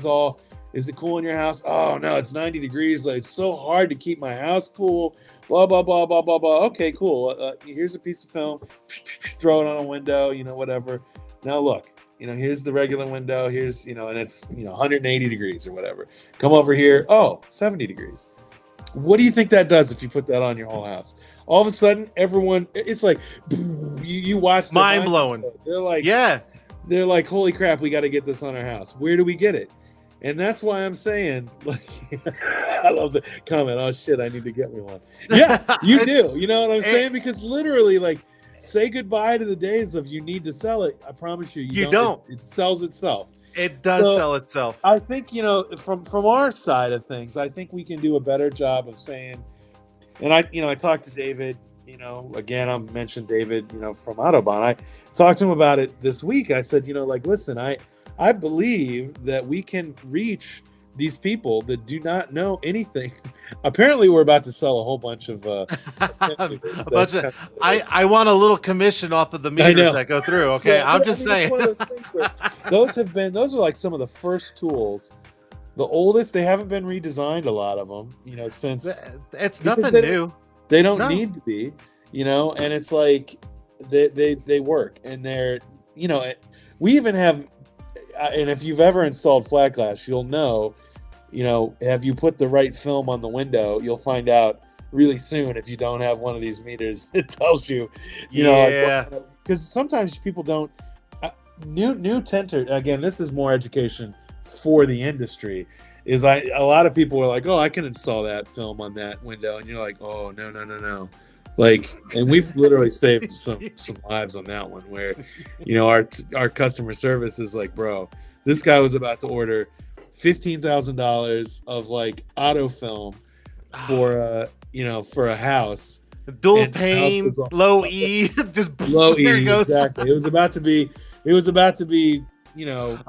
all, is it cool in your house? Oh no, it's 90 degrees. Like, it's so hard to keep my house cool. Blah blah blah blah blah blah. Okay, cool. Here's a piece of film. Throw it on a window. Whatever. Now look. Here's the regular window. Here's and it's 180 degrees or whatever. Come over here. Oh, 70 degrees. What do you think that does if you put that on your whole house? All of a sudden, everyone, it's like, you watch. Mind blowing. They're like, holy crap, we got to get this on our house. Where do we get it? And that's why I'm saying, like, I love the comment. Oh shit, I need to get me one. Yeah, you do. You know what I'm saying? Because literally, like, say goodbye to the days of you need to sell it. I promise you, you don't. It sells itself. It does sell itself. I think, from our side of things, I think we can do a better job of saying, and I talked to David, again, I mentioned David, from Autobahn. I talked to him about it this week. I said, listen, I believe that we can reach these people that do not know anything. Apparently, we're about to sell a whole bunch of A bunch of I want a little commission off of the I meters know. that go through. Okay, Yeah, I'm but, just I mean, saying. it's one of those things where those are like some of the first tools. The oldest, they haven't been redesigned, a lot of them, since It's because nothing new. they don't No. need to be, and it's like they work, and they're, we even have, and if you've ever installed flat glass, you'll know, have you put the right film on the window, you'll find out really soon if you don't have one of these meters that tells you, Yeah. because sometimes people don't. New tinter, again, this is more education for the industry. Is a lot of people are like, oh, I can install that film on that window, and you're like, oh, no. Like, and we've literally saved some lives on that one, where, our customer service is like, bro, this guy was about to order $15,000 of like auto film for a house, Dual and the house pane, was all- low E, just low there E, it goes. exactly. It was about to be A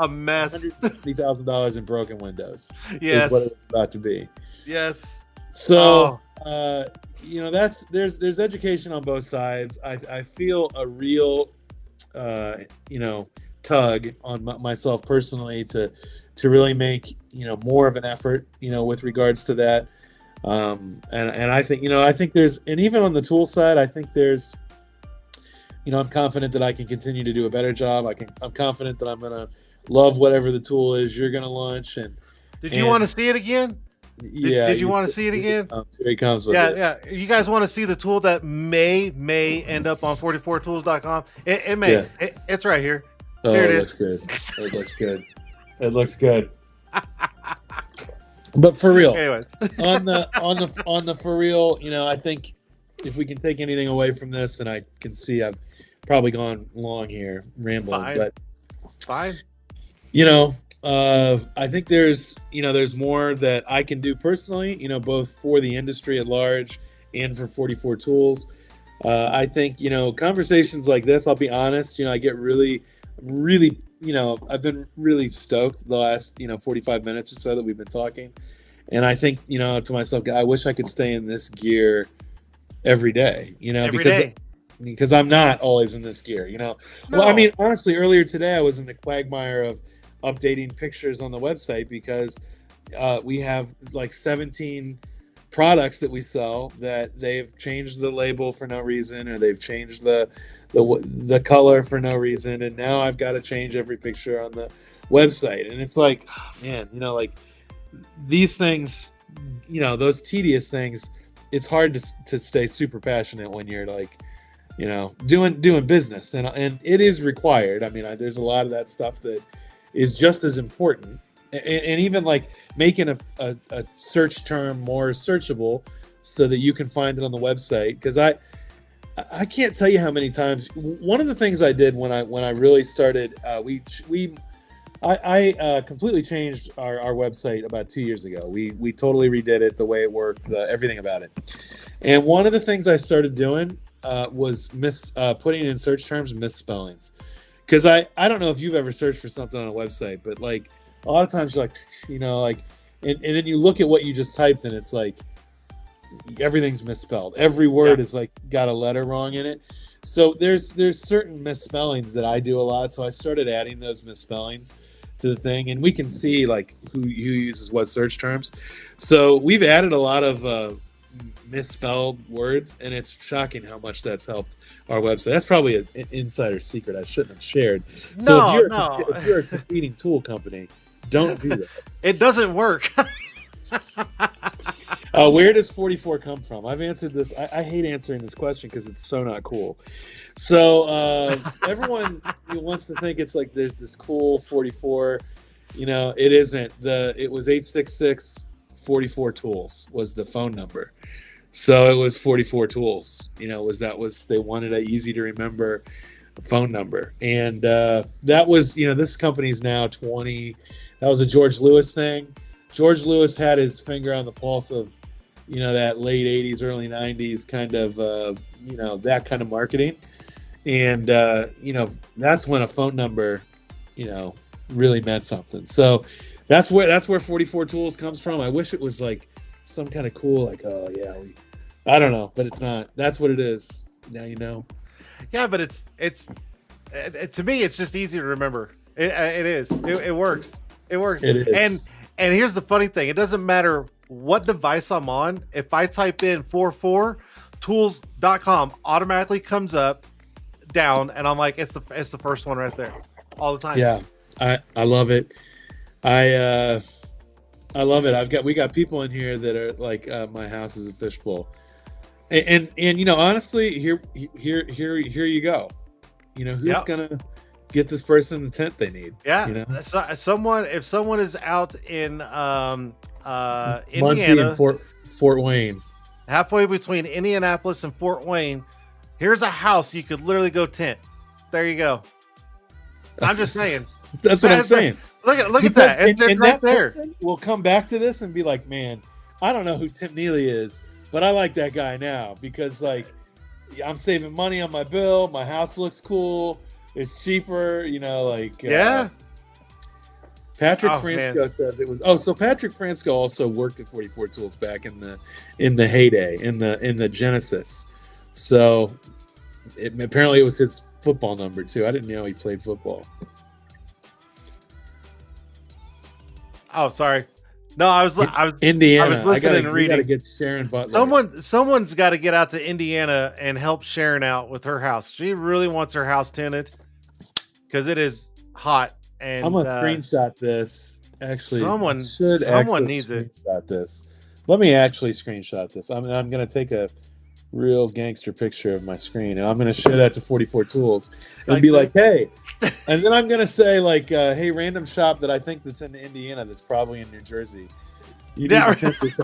mess. $160,000 in broken windows. Yes. Is what it was about to be. Yes. So, there's education on both sides. I feel a real, tug on myself personally to really make, more of an effort, with regards to that. And I think there's, and even on the tool side, I think there's, I'm confident that I can continue to do a better job. I'm confident that I'm going to love whatever the tool is you're going to launch. And did you want to see it again? Did you want to see it again? Here he comes with it. Yeah. You guys want to see the tool that may end up on 44tools.com? It may. Yeah. It's right here. Oh, Here it it is. looks good. It looks good. It looks good. But for real, Anyways. on the for real, I think if we can take anything away from this, and I can see I've probably gone long here, rambling, Fine. but Fine. I think there's more that I can do personally, both for the industry at large and for 44 Tools. I think, conversations like this, I'll be honest, I get really, I've been really stoked the last, 45 minutes or so that we've been talking. And I think, to myself, I wish I could stay in this gear every day, because I'm not always in this gear, No. Well, I mean, honestly, earlier today, I was in the quagmire of updating pictures on the website because we have like 17 products that we sell that they've changed the label for no reason, or they've changed the color for no reason, and now I've got to change every picture on the website. And it's like, man, like these things, those tedious things, it's hard to stay super passionate when you're like, doing business, and it is required. I mean, there's a lot of that stuff that is just as important, and even like making a search term more searchable so that you can find it on the website. Because I can't tell you how many times, one of the things I did when I really started, I completely changed our website about 2 years ago. We totally redid it, the way it worked, everything about it. And one of the things I started doing was putting in search terms misspellings. Because I don't know if you've ever searched for something on a website, but like a lot of times you're like, and then you look at what you just typed and it's like everything's misspelled. Every word is like got a letter wrong in it. So there's certain misspellings that I do a lot. So I started adding those misspellings to the thing, and we can see like who uses what search terms. So we've added a lot of misspelled words, and it's shocking how much that's helped our website. That's probably an insider secret I shouldn't have shared. So if you're a competing tool company, don't do that. It doesn't work. Where does 44 come from? I've answered this. I hate answering this question because it's so not cool. So everyone wants to think it's like there's this cool 44. It isn't. It was 866 44 Tools was the phone number. So it was 44 Tools. They wanted an easy to remember phone number, and that was this company's now 20. That was a George Lewis thing. George Lewis had his finger on the pulse of that late 80s, early 90s kind of that kind of marketing, and that's when a phone number really meant something. So That's where 44 Tools comes from. I wish it was like some kind of cool, like, oh yeah, I don't know, but it's not. That's what it is. Now you know. Yeah, but to me, it's just easy to remember. It is. It works. It works. It is. And here's the funny thing: it doesn't matter what device I'm on. If I type in 44tools.com, automatically comes up down, and I'm like, it's the first one right there, all the time. Yeah, I love it. I love it. We got people in here that are like, my house is a fishbowl, and you know, honestly, here you go. You know, who's gonna get this person the tent they need? Yeah, you know, if someone is out in Muncie Indiana, and Fort Wayne, halfway between Indianapolis and Fort Wayne, here's a house you could literally go tent. There you go. I'm just saying. That's what I'm saying. Look at that. It's right that there. We'll come back to this and be like, man, I don't know who Tim Neely is, but I like that guy now because, like, I'm saving money on my bill. My house looks cool. It's cheaper, you know, like, yeah. Patrick Francisco says it was. Oh, so Patrick Francisco also worked at 44 Tools back in the heyday, in the Genesis. So apparently it was his football number too. I didn't know he played football. Oh, sorry. No, I was Indiana. I was listening and reading. Got to get Sharon Butler. Someone's got to get out to Indiana and help Sharon out with her house. She really wants her house tinted because it is hot. And I'm gonna screenshot this. Actually, someone needs screenshot this. Let me actually screenshot this. I'm gonna take a real gangster picture of my screen, and I'm gonna show that to 44 Tools and be like, hey. And then I'm gonna say, like, hey, random shop that I think that's in Indiana that's probably in New Jersey. You need to tent this.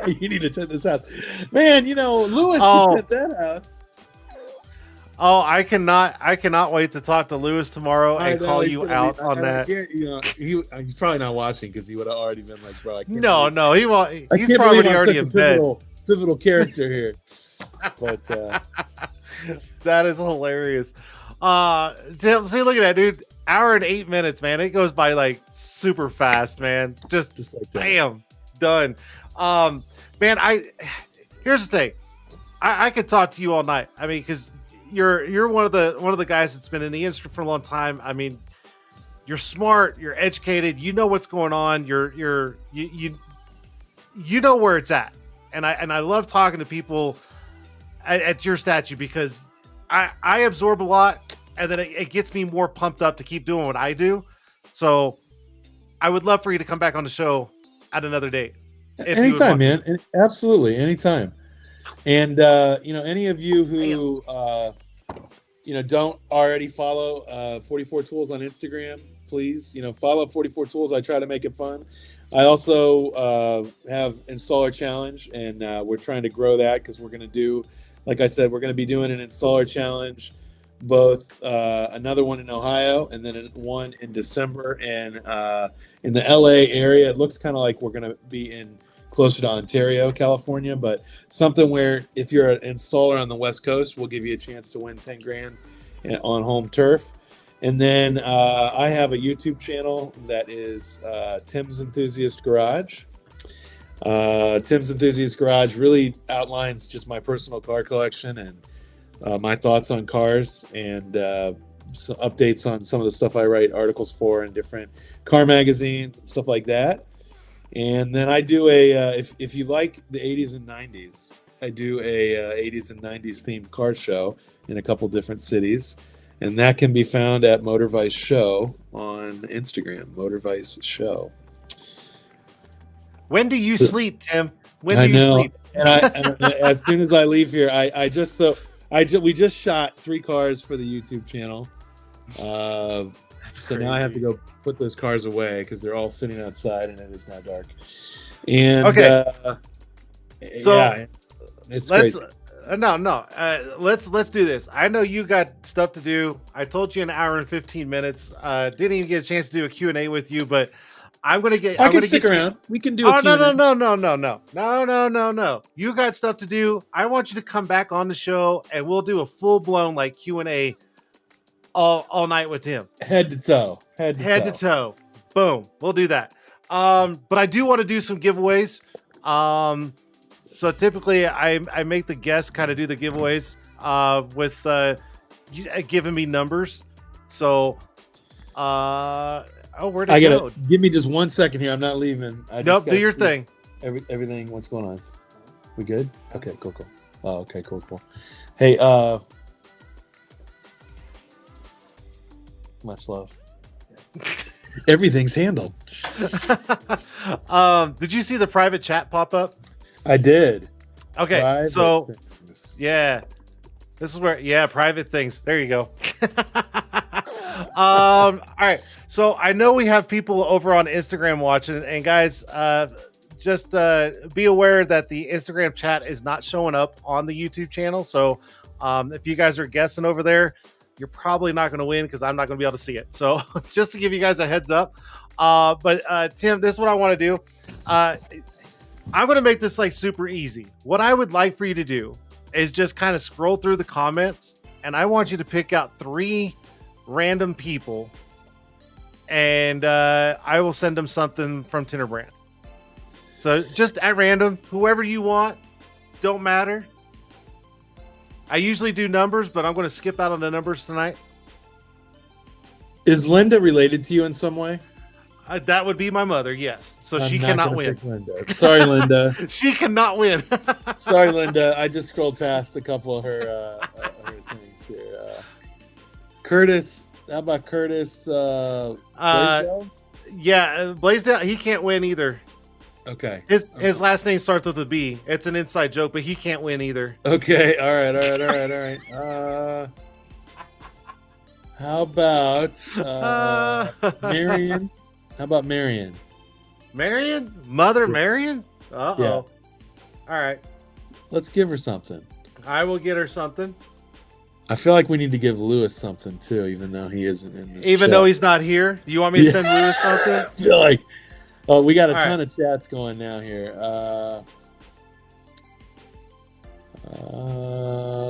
You need to tent this house, man. You know, Lewis can tent that house. Oh, I cannot wait to talk to Lewis tomorrow and call you out on that. You know, he's probably not watching because he would have already been like, bro, no, he won't. He's probably already in bed. Pivotal character here. But that is hilarious. See, look at that, dude. Hour and 8 minutes, man. It goes by like super fast, man. Just like that. Bam, done. Man, here's the thing. I could talk to you all night. I mean, because you're one of the guys that's been in the industry for a long time. I mean, you're smart, you're educated, you know what's going on. You know where it's at. And I love talking to people at your statue because I absorb a lot, and then it gets me more pumped up to keep doing what I do. So I would love for you to come back on the show at another date. Anytime, man. Absolutely, anytime. And you know, any of you who you know, don't already follow 44 Tools on Instagram, please, you know, follow 44 Tools. I try to make it fun. I also have Installer Challenge, and we're trying to grow that because we're going to do, like I said, we're going to be doing an Installer Challenge, both another one in Ohio and then one in December. And in the LA area, it looks kind of like we're going to be closer to Ontario, California, but something where if you're an installer on the West Coast, we'll give you a chance to win 10 grand on home turf. And then I have a YouTube channel that is Tim's Enthusiast Garage. Tim's Enthusiast Garage really outlines just my personal car collection and my thoughts on cars, and some updates on some of the stuff I write articles for in different car magazines and stuff like that. And then I do if you like the 80s and 90s, I do a 80s and 90s themed car show in a couple different cities. And that can be found at Motor Vice Show on Instagram, Motor Vice Show. When do you sleep, Tim? When do you sleep? And as soon as I leave here, we just shot 3 cars for the YouTube channel. So crazy. Now I have to go put those cars away because they're all sitting outside and it is now dark. And okay, so yeah, it's crazy. Let's do this. I know you got stuff to do. I told you an hour and 15 minutes. Didn't even get a chance to do a Q&A with you, but I'm gonna stick around. We can do. No. You got stuff to do. I want you to come back on the show, and we'll do a full blown like Q&A all night with him, head to toe. Boom. We'll do that. But I do want to do some giveaways. So typically I make the guests kind of do the giveaways with giving me numbers. So where'd it go? Give me just 1 second here. I'm not leaving. Nope, do your thing. Everything. What's going on? We good? Okay, cool. Oh, okay, cool. Hey, much love. Everything's handled. Did you see the private chat pop up? I did. Okay, Private so things. yeah, this is where private things. There you go. All right, so I know we have people over on Instagram watching, and guys, just be aware that the Instagram chat is not showing up on the YouTube channel. So if you guys are guessing over there, you're probably not going to win because I'm not going to be able to see it. So just to give you guys a heads up. But Tim, this is what I want to do. I'm going to make this like super easy. What I would like for you to do is just kind of scroll through the comments, and I want you to pick out 3 random people, and I will send them something from Tint'er brand. So just at random, whoever you want, don't matter. I usually do numbers, but I'm going to skip out on the numbers tonight. Is Linda related to you in some way? That would be my mother, yes. So I'm she not cannot gonna win. pick Linda. Sorry, Linda. She cannot win. Sorry, Linda. I just scrolled past a couple of her things here. Curtis. How about Curtis? Blaisdell? Yeah, Blaisdell. He can't win either. Okay. His last name starts with a B. It's an inside joke, but he can't win either. Okay. All right. How about Marion? How about Marion? Marion? Mother Marion? Uh-oh. Yeah. All right. Let's give her something. I will get her something. I feel like we need to give Lewis something too, even though he isn't in this. Even chat. though he's not here? Do you want me to send Lewis something? I feel like, we got a All ton of chats going now here.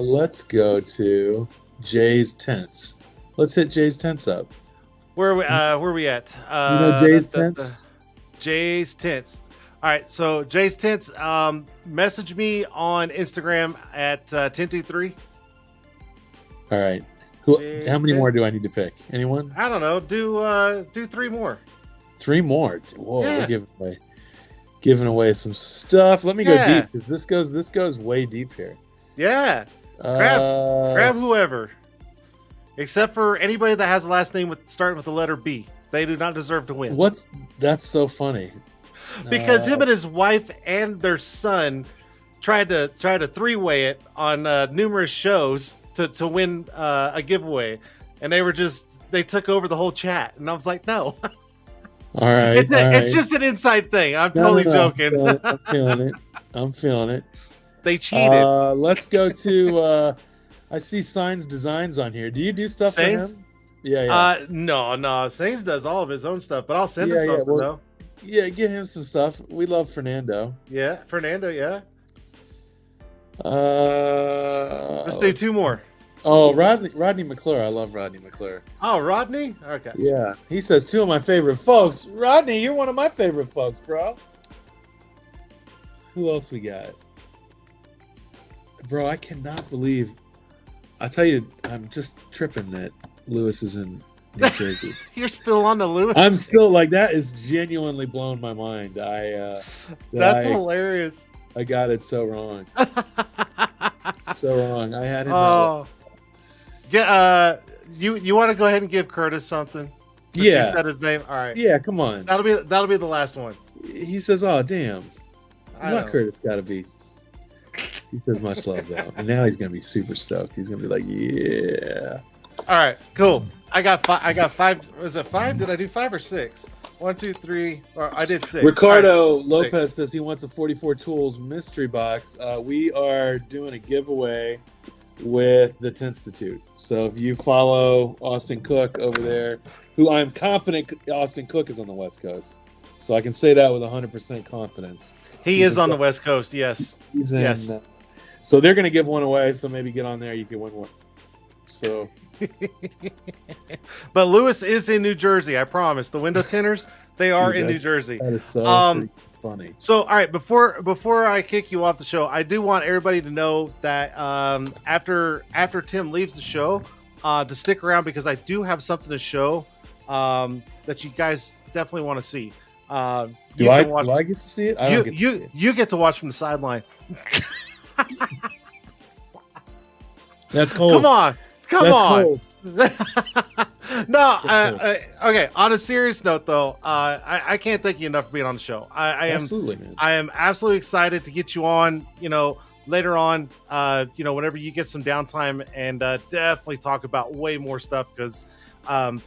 Let's go to Jay's Tents. Let's hit Jay's Tents up. Where are we at? You know Jay's Tents? Jay's Tents. All right, so Jay's Tents, message me on Instagram at Tint'er. All right. How many more do I need to pick? Anyone? I don't know. Do 3 more. 3 more. Whoa, yeah. We're giving away some stuff. Let me go deep, because this goes way deep here. Yeah. Grab whoever. Except for anybody that has a last name starting with the letter B. They do not deserve to win. That's so funny. Because him and his wife and their son tried to 3-way it on numerous shows to win a giveaway, and they took over the whole chat, and I was like, no. All right, it's just an inside thing. I'm totally joking. I'm feeling it. They cheated. Let's go to. I see Signs Designs on here. Do you do stuff Saints? for him? Yeah. No. Saints does all of his own stuff, but I'll send him something though. Yeah, get him some stuff. We love Fernando. Yeah, Fernando. Yeah. Let's do 2 more. Oh, Rodney McClure. I love Rodney McClure. Oh, Rodney? Okay. Yeah. He says 2 of my favorite folks. Rodney, you're one of my favorite folks, bro. Who else we got? Bro, I cannot believe. I tell you, I'm just tripping that Lewis is in New Jersey. You're still on the Lewis. I'm still like, that is genuinely blown my mind. That's hilarious. I got it so wrong. So wrong. I had him. You want to go ahead and give Curtis something? Since you said his name. All right. Yeah, come on. That'll be the last one. He says, "Oh, damn." What Curtis got to be? He says, "Much love, though." And now he's gonna be super stoked. He's gonna be like, "Yeah." All right, cool. I got 5. Was it 5? Did I do 5 or 6? 1, 2, 3. Or I did 6. Ricardo Lopez says he wants a 44 Tools mystery box. We are doing a giveaway with the Tinstitute. So if you follow Austin Cook over there, who I'm confident Austin Cook is on the West Coast, so I can say that with 100% confidence. He's is on the West Coast, yes. He's in. Yes. So they're going to give one away. So maybe get on there. You can win one. So But Lewis is in New Jersey. I promise. The window tinters, they are Dude, in New Jersey. That is so freaking funny. So, all right, before I kick you off the show, I do want everybody to know that after Tim leaves the show, to stick around because I do have something to show that you guys definitely want to see. Do I get to see it? I don't get to see it. You get to watch from the sideline. That's cold. Come on. Cold. No, okay. On a serious note, though, I can't thank you enough for being on the show. I am absolutely, man. I am absolutely excited to get you on. Later on, whenever you get some downtime, and definitely talk about way more stuff because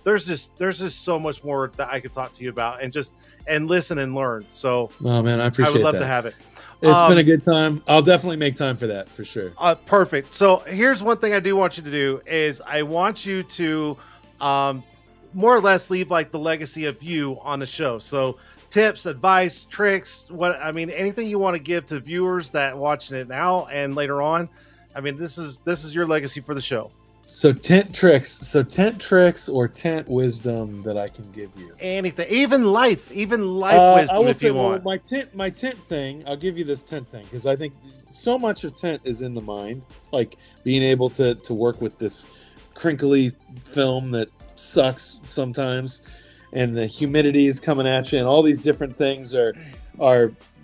there's just so much more that I could talk to you about and listen and learn. So, oh man, I appreciate that. I would love to have it. It's been a good time. I'll definitely make time for that for sure. Perfect. So here's one thing I do want you to do is I want you to more or less leave like the legacy of you on the show. So tips, advice, tricks, anything you want to give to viewers that watching it now and later on. I mean, this is your legacy for the show. So tent tricks or tent wisdom that I can give you. Anything, even life wisdom if you want. My tent thing, I'll give you this tent thing because I think so much of tent is in the mind, like being able to work with this crinkly film that sucks sometimes, and the humidity is coming at you, and all these different things are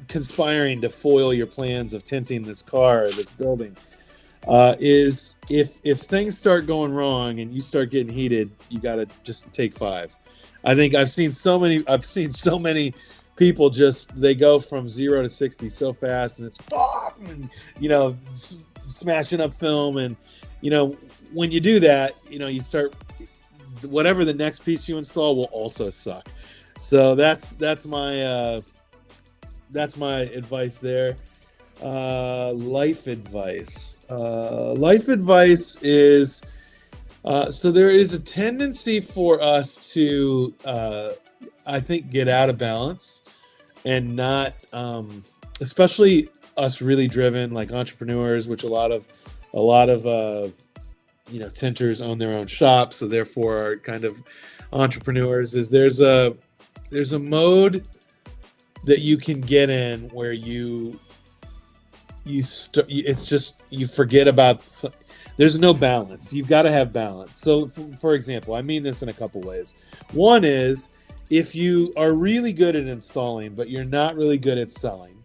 conspiring to foil your plans of tinting this car or this building. Is if things start going wrong and you start getting heated, you got to just take 5. I think I've seen so many people they go from 0 to 60 so fast, and it's and smashing up film, and when you do that, you start whatever the next piece you install will also suck. So that's my advice there. Life advice is so there is a tendency for us to I think get out of balance and not especially us really driven like entrepreneurs, which a lot of tinters own their own shops, so therefore are kind of entrepreneurs. Is there's a mode that you can get in where you forget about. There's no balance. You've got to have balance. So, for example, I mean this in a couple ways. One is if you are really good at installing, but you're not really good at selling,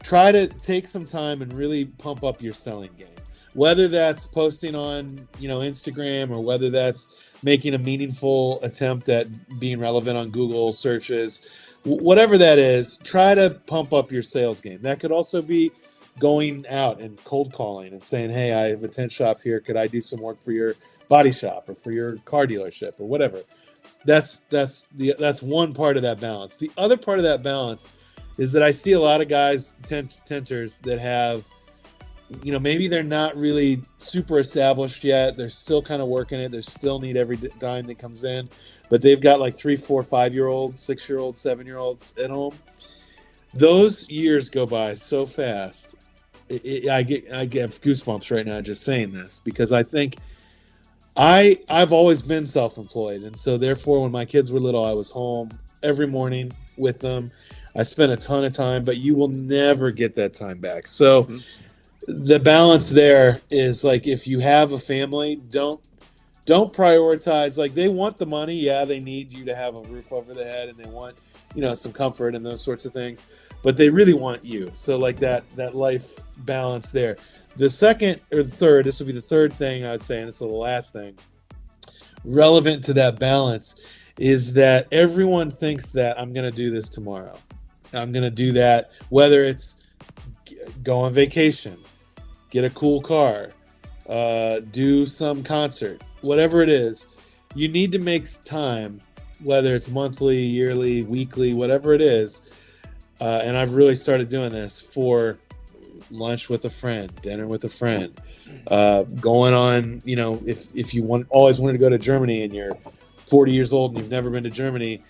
try to take some time and really pump up your selling game. Whether that's posting on, Instagram, or whether that's making a meaningful attempt at being relevant on Google searches, whatever that is, try to pump up your sales game. That could also be going out and cold calling and saying, hey, I have a tent shop here. Could I do some work for your body shop or for your car dealership or whatever? That's one part of that balance. The other part of that balance is that I see a lot of guys, tenters, that have, maybe they're not really super established yet. They're still kind of working it. They still need every dime that comes in, but they've got like 3, 4, 5-year-olds, 6-year-olds, 7-year-olds at home. Those years go by so fast. I get goosebumps right now just saying this, because I think I've always been self-employed, and so therefore when my kids were little, I was home every morning with them. I spent a ton of time, but you will never get that time back. So the balance there is like, if you have a family, don't prioritize. Like, they want the money, yeah, they need you to have a roof over their head, and they want some comfort and those sorts of things, but they really want you. So like that life balance there. The second or the third, this will be the third thing I'd say, and this is the last thing relevant to that balance, is that everyone thinks that I'm going to do this tomorrow. I'm going to do that, whether it's go on vacation, get a cool car, do some concert, whatever it is. You need to make time, whether it's monthly, yearly, weekly, whatever it is. And I've really started doing this for lunch with a friend, dinner with a friend, going on, if you always wanted to go to Germany and you're 40 years old and you've never been to Germany,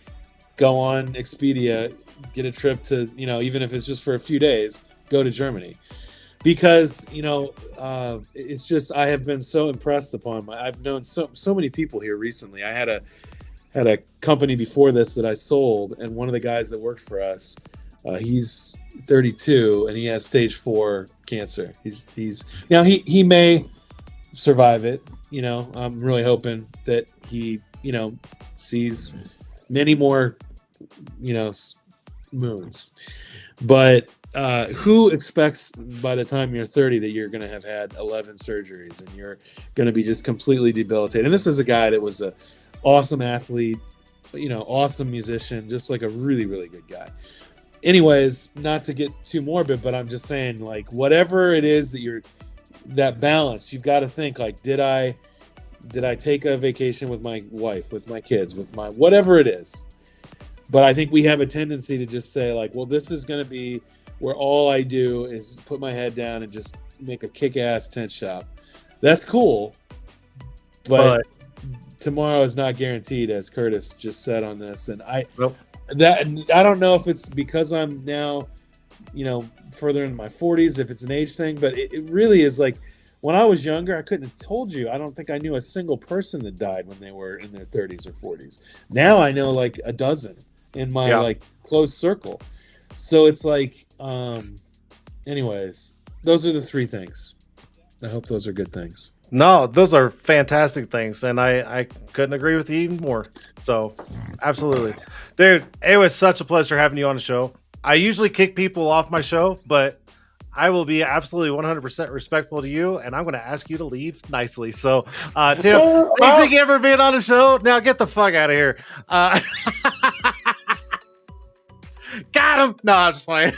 go on Expedia, get a trip to, even if it's just for a few days, go to Germany. because it's just I have been so impressed upon I've known so many people here recently. I had a company before this that I sold, and one of the guys that worked for us, he's 32 and he has stage 4 cancer. He's now he may survive it. I'm really hoping that he sees many more moons. But who expects by the time you're 30 that you're going to have had 11 surgeries and you're going to be just completely debilitated? And this is a guy that was a awesome athlete, awesome musician, just like a really, really good guy. Anyways, not to get too morbid, but I'm just saying, like, whatever it is that balance, you've got to think, like, did I take a vacation with my wife, with my kids, with my whatever it is? But I think we have a tendency to just say, like, well, this is going to be where all I do is put my head down and just make a kick-ass tent shop. That's cool, but tomorrow is not guaranteed, as Curtis just said on this. And I don't know if it's because I'm now, further into my 40s, if it's an age thing, but it really is like when I was younger, I couldn't have told you. I don't think I knew a single person that died when they were in their 30s or 40s. Now I know like a dozen in my like close circle. So it's like, anyways, those are the 3 things. I hope those are good things. No, those are fantastic things, and I couldn't agree with you even more. So, absolutely. Dude, it was such a pleasure having you on the show. I usually kick people off my show, but I will be absolutely 100% respectful to you, and I'm going to ask you to leave nicely. So, Tim, thanks again for being on the show. Now, get the fuck out of here. Got him. No, I'm just playing.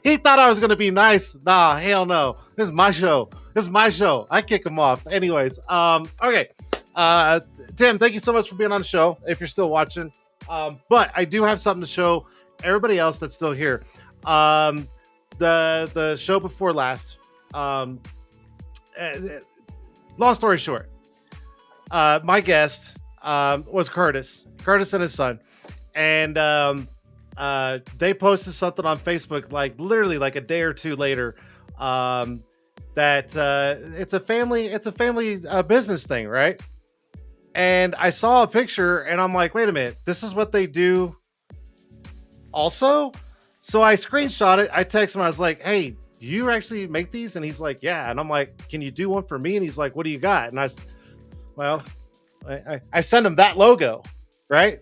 He thought I was going to be nice. Nah, hell no. This is my show. I kick him off. Anyways, okay. Tim, thank you so much for being on the show, if you're still watching. But I do have something to show everybody else that's still here. The show before last, long story short, my guest was Curtis and his son. And they posted something on Facebook, like literally like a day or two later, that it's a family business thing, right? And I saw a picture and I'm like, wait a minute, this is what they do also? So I screenshot it. I text him. I was like, hey, do you actually make these? And he's like, yeah. And I'm like, can you do one for me? And he's like, what do you got? And I sent him that logo, right?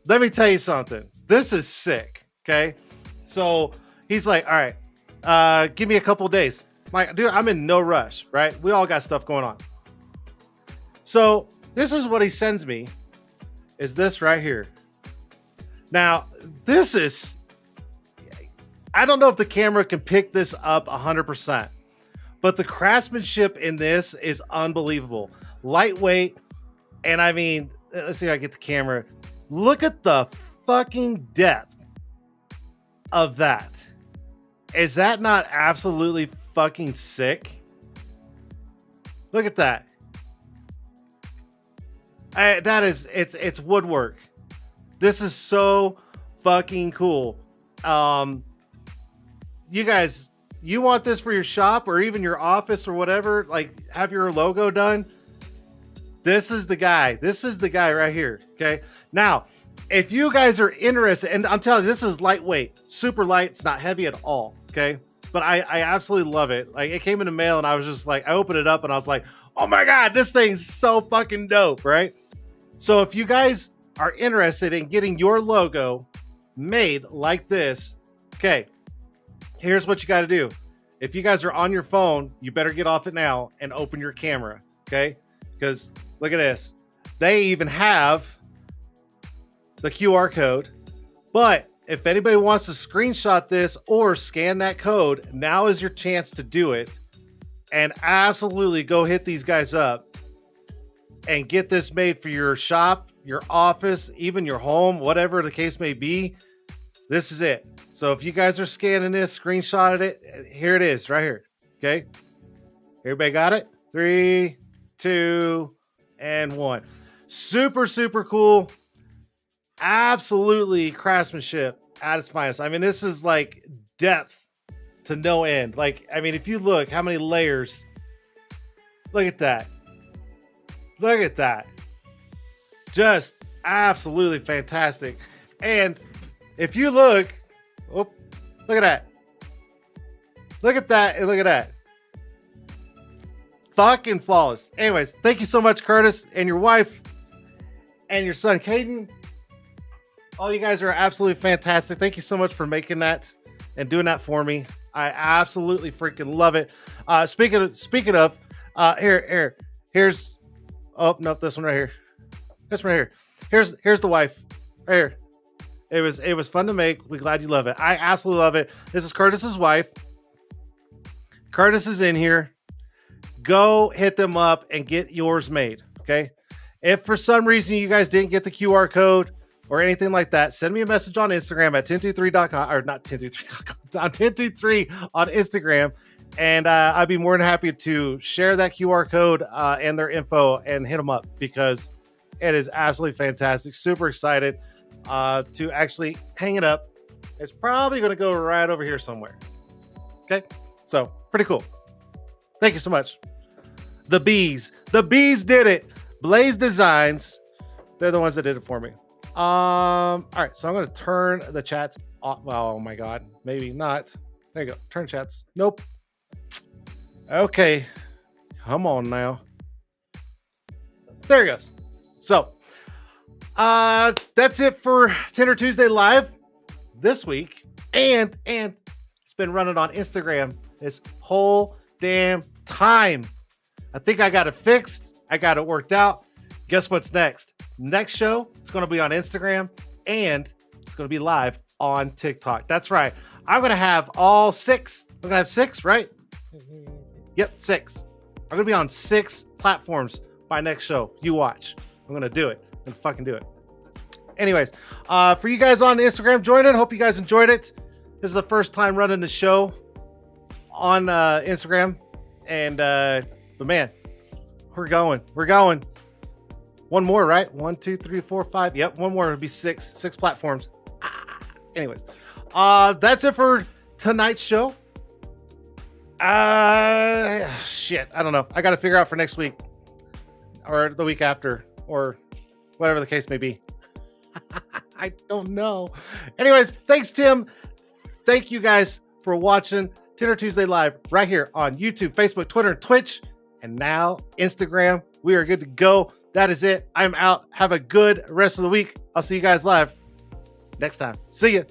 Let me tell you something. This is sick. Okay. So he's like, all right, give me a couple days. Like, dude, I'm in no rush, right? We all got stuff going on. So this is what he sends me, is this right here. Now, this is, I don't know if the camera can pick this up 100%, but the craftsmanship in this is unbelievable. Lightweight. And I mean, let's see if I get the camera. Look at the fucking depth of that. Is that not absolutely fucking sick? Look at that. It's woodwork. This is so fucking cool. You guys, you want this for your shop or even your office or whatever, like have your logo done? This is the guy. This is the guy right here. Okay. Now, if you guys are interested, and I'm telling you, this is lightweight, super light. It's not heavy at all. Okay. But I absolutely love it. Like, it came in the mail and I was just like, I opened it up and I was like, oh my God, this thing's so fucking dope. Right. So if you guys are interested in getting your logo made like this, okay, here's what you got to do. If you guys are on your phone, you better get off it now and open your camera. Okay. Because look at this. They even have the QR code. But if anybody wants to screenshot this or scan that code, now is your chance to do it. And absolutely go hit these guys up and get this made for your shop, your office, even your home, whatever the case may be. This is it. So if you guys are scanning this, screenshotted it, here it is right here. Okay. Everybody got it? 3, 2, and 1. Super, super cool. Absolutely craftsmanship at its finest. I mean, this is like depth to no end. Like, I mean, if you look, how many layers? Look at that. Look at that. Just absolutely fantastic. And if you look, oh, look at that. Look at that and look at that. Fucking flawless. Anyways, thank you so much, Curtis, and your wife and your son, Caden. All you guys are absolutely fantastic. Thank you so much for making that and doing that for me. I absolutely freaking love it. Speaking of, here's, oh no, this one right here. This one right here. Here's the wife. Right here. It was fun to make. We're glad you love it. I absolutely love it. This is Curtis's wife. Curtis is in here. Go hit them up and get yours made. Okay. If for some reason you guys didn't get the QR code or anything like that, send me a message on Instagram at tint23.com, or not tint23.com, on tint23 on Instagram. And I'd be more than happy to share that QR code and their info and hit them up, because it is absolutely fantastic. Super excited to actually hang it up. It's probably going to go right over here somewhere. Okay. So pretty cool. Thank you so much. The bees did it. Blaze Designs. They're the ones that did it for me. All right. So I'm going to turn the chats off. Oh my God. Maybe not. There you go. Turn chats. Nope. Okay. Come on now. There he goes. So, that's it for Tint'er Tuesday Live this week. And it's been running on Instagram this whole damn time. I think I got it fixed. I got it worked out. Guess what's next? Next show, it's going to be on Instagram, and it's going to be live on TikTok. That's right. I'm going to have all 6. I'm going to have 6, right? Yep, 6. I'm going to be on 6 platforms by next show. You watch. I'm going to do it. I'm going to fucking do it. Anyways, for you guys on Instagram, join in. Hope you guys enjoyed it. This is the first time running the show on Instagram. And, but man, we're going. One more, right? 1, 2, 3, 4, 5. Yep, one more would be 6 platforms. Anyways, that's it for tonight's show. Shit, I don't know. I got to figure out for next week or the week after or whatever the case may be. I don't know. Anyways, thanks, Tim. Thank you guys for watching Tint'er Tuesday Live right here on YouTube, Facebook, Twitter, and Twitch, and now Instagram. We are good to go. That is it. I'm out. Have a good rest of the week. I'll see you guys live next time. See ya.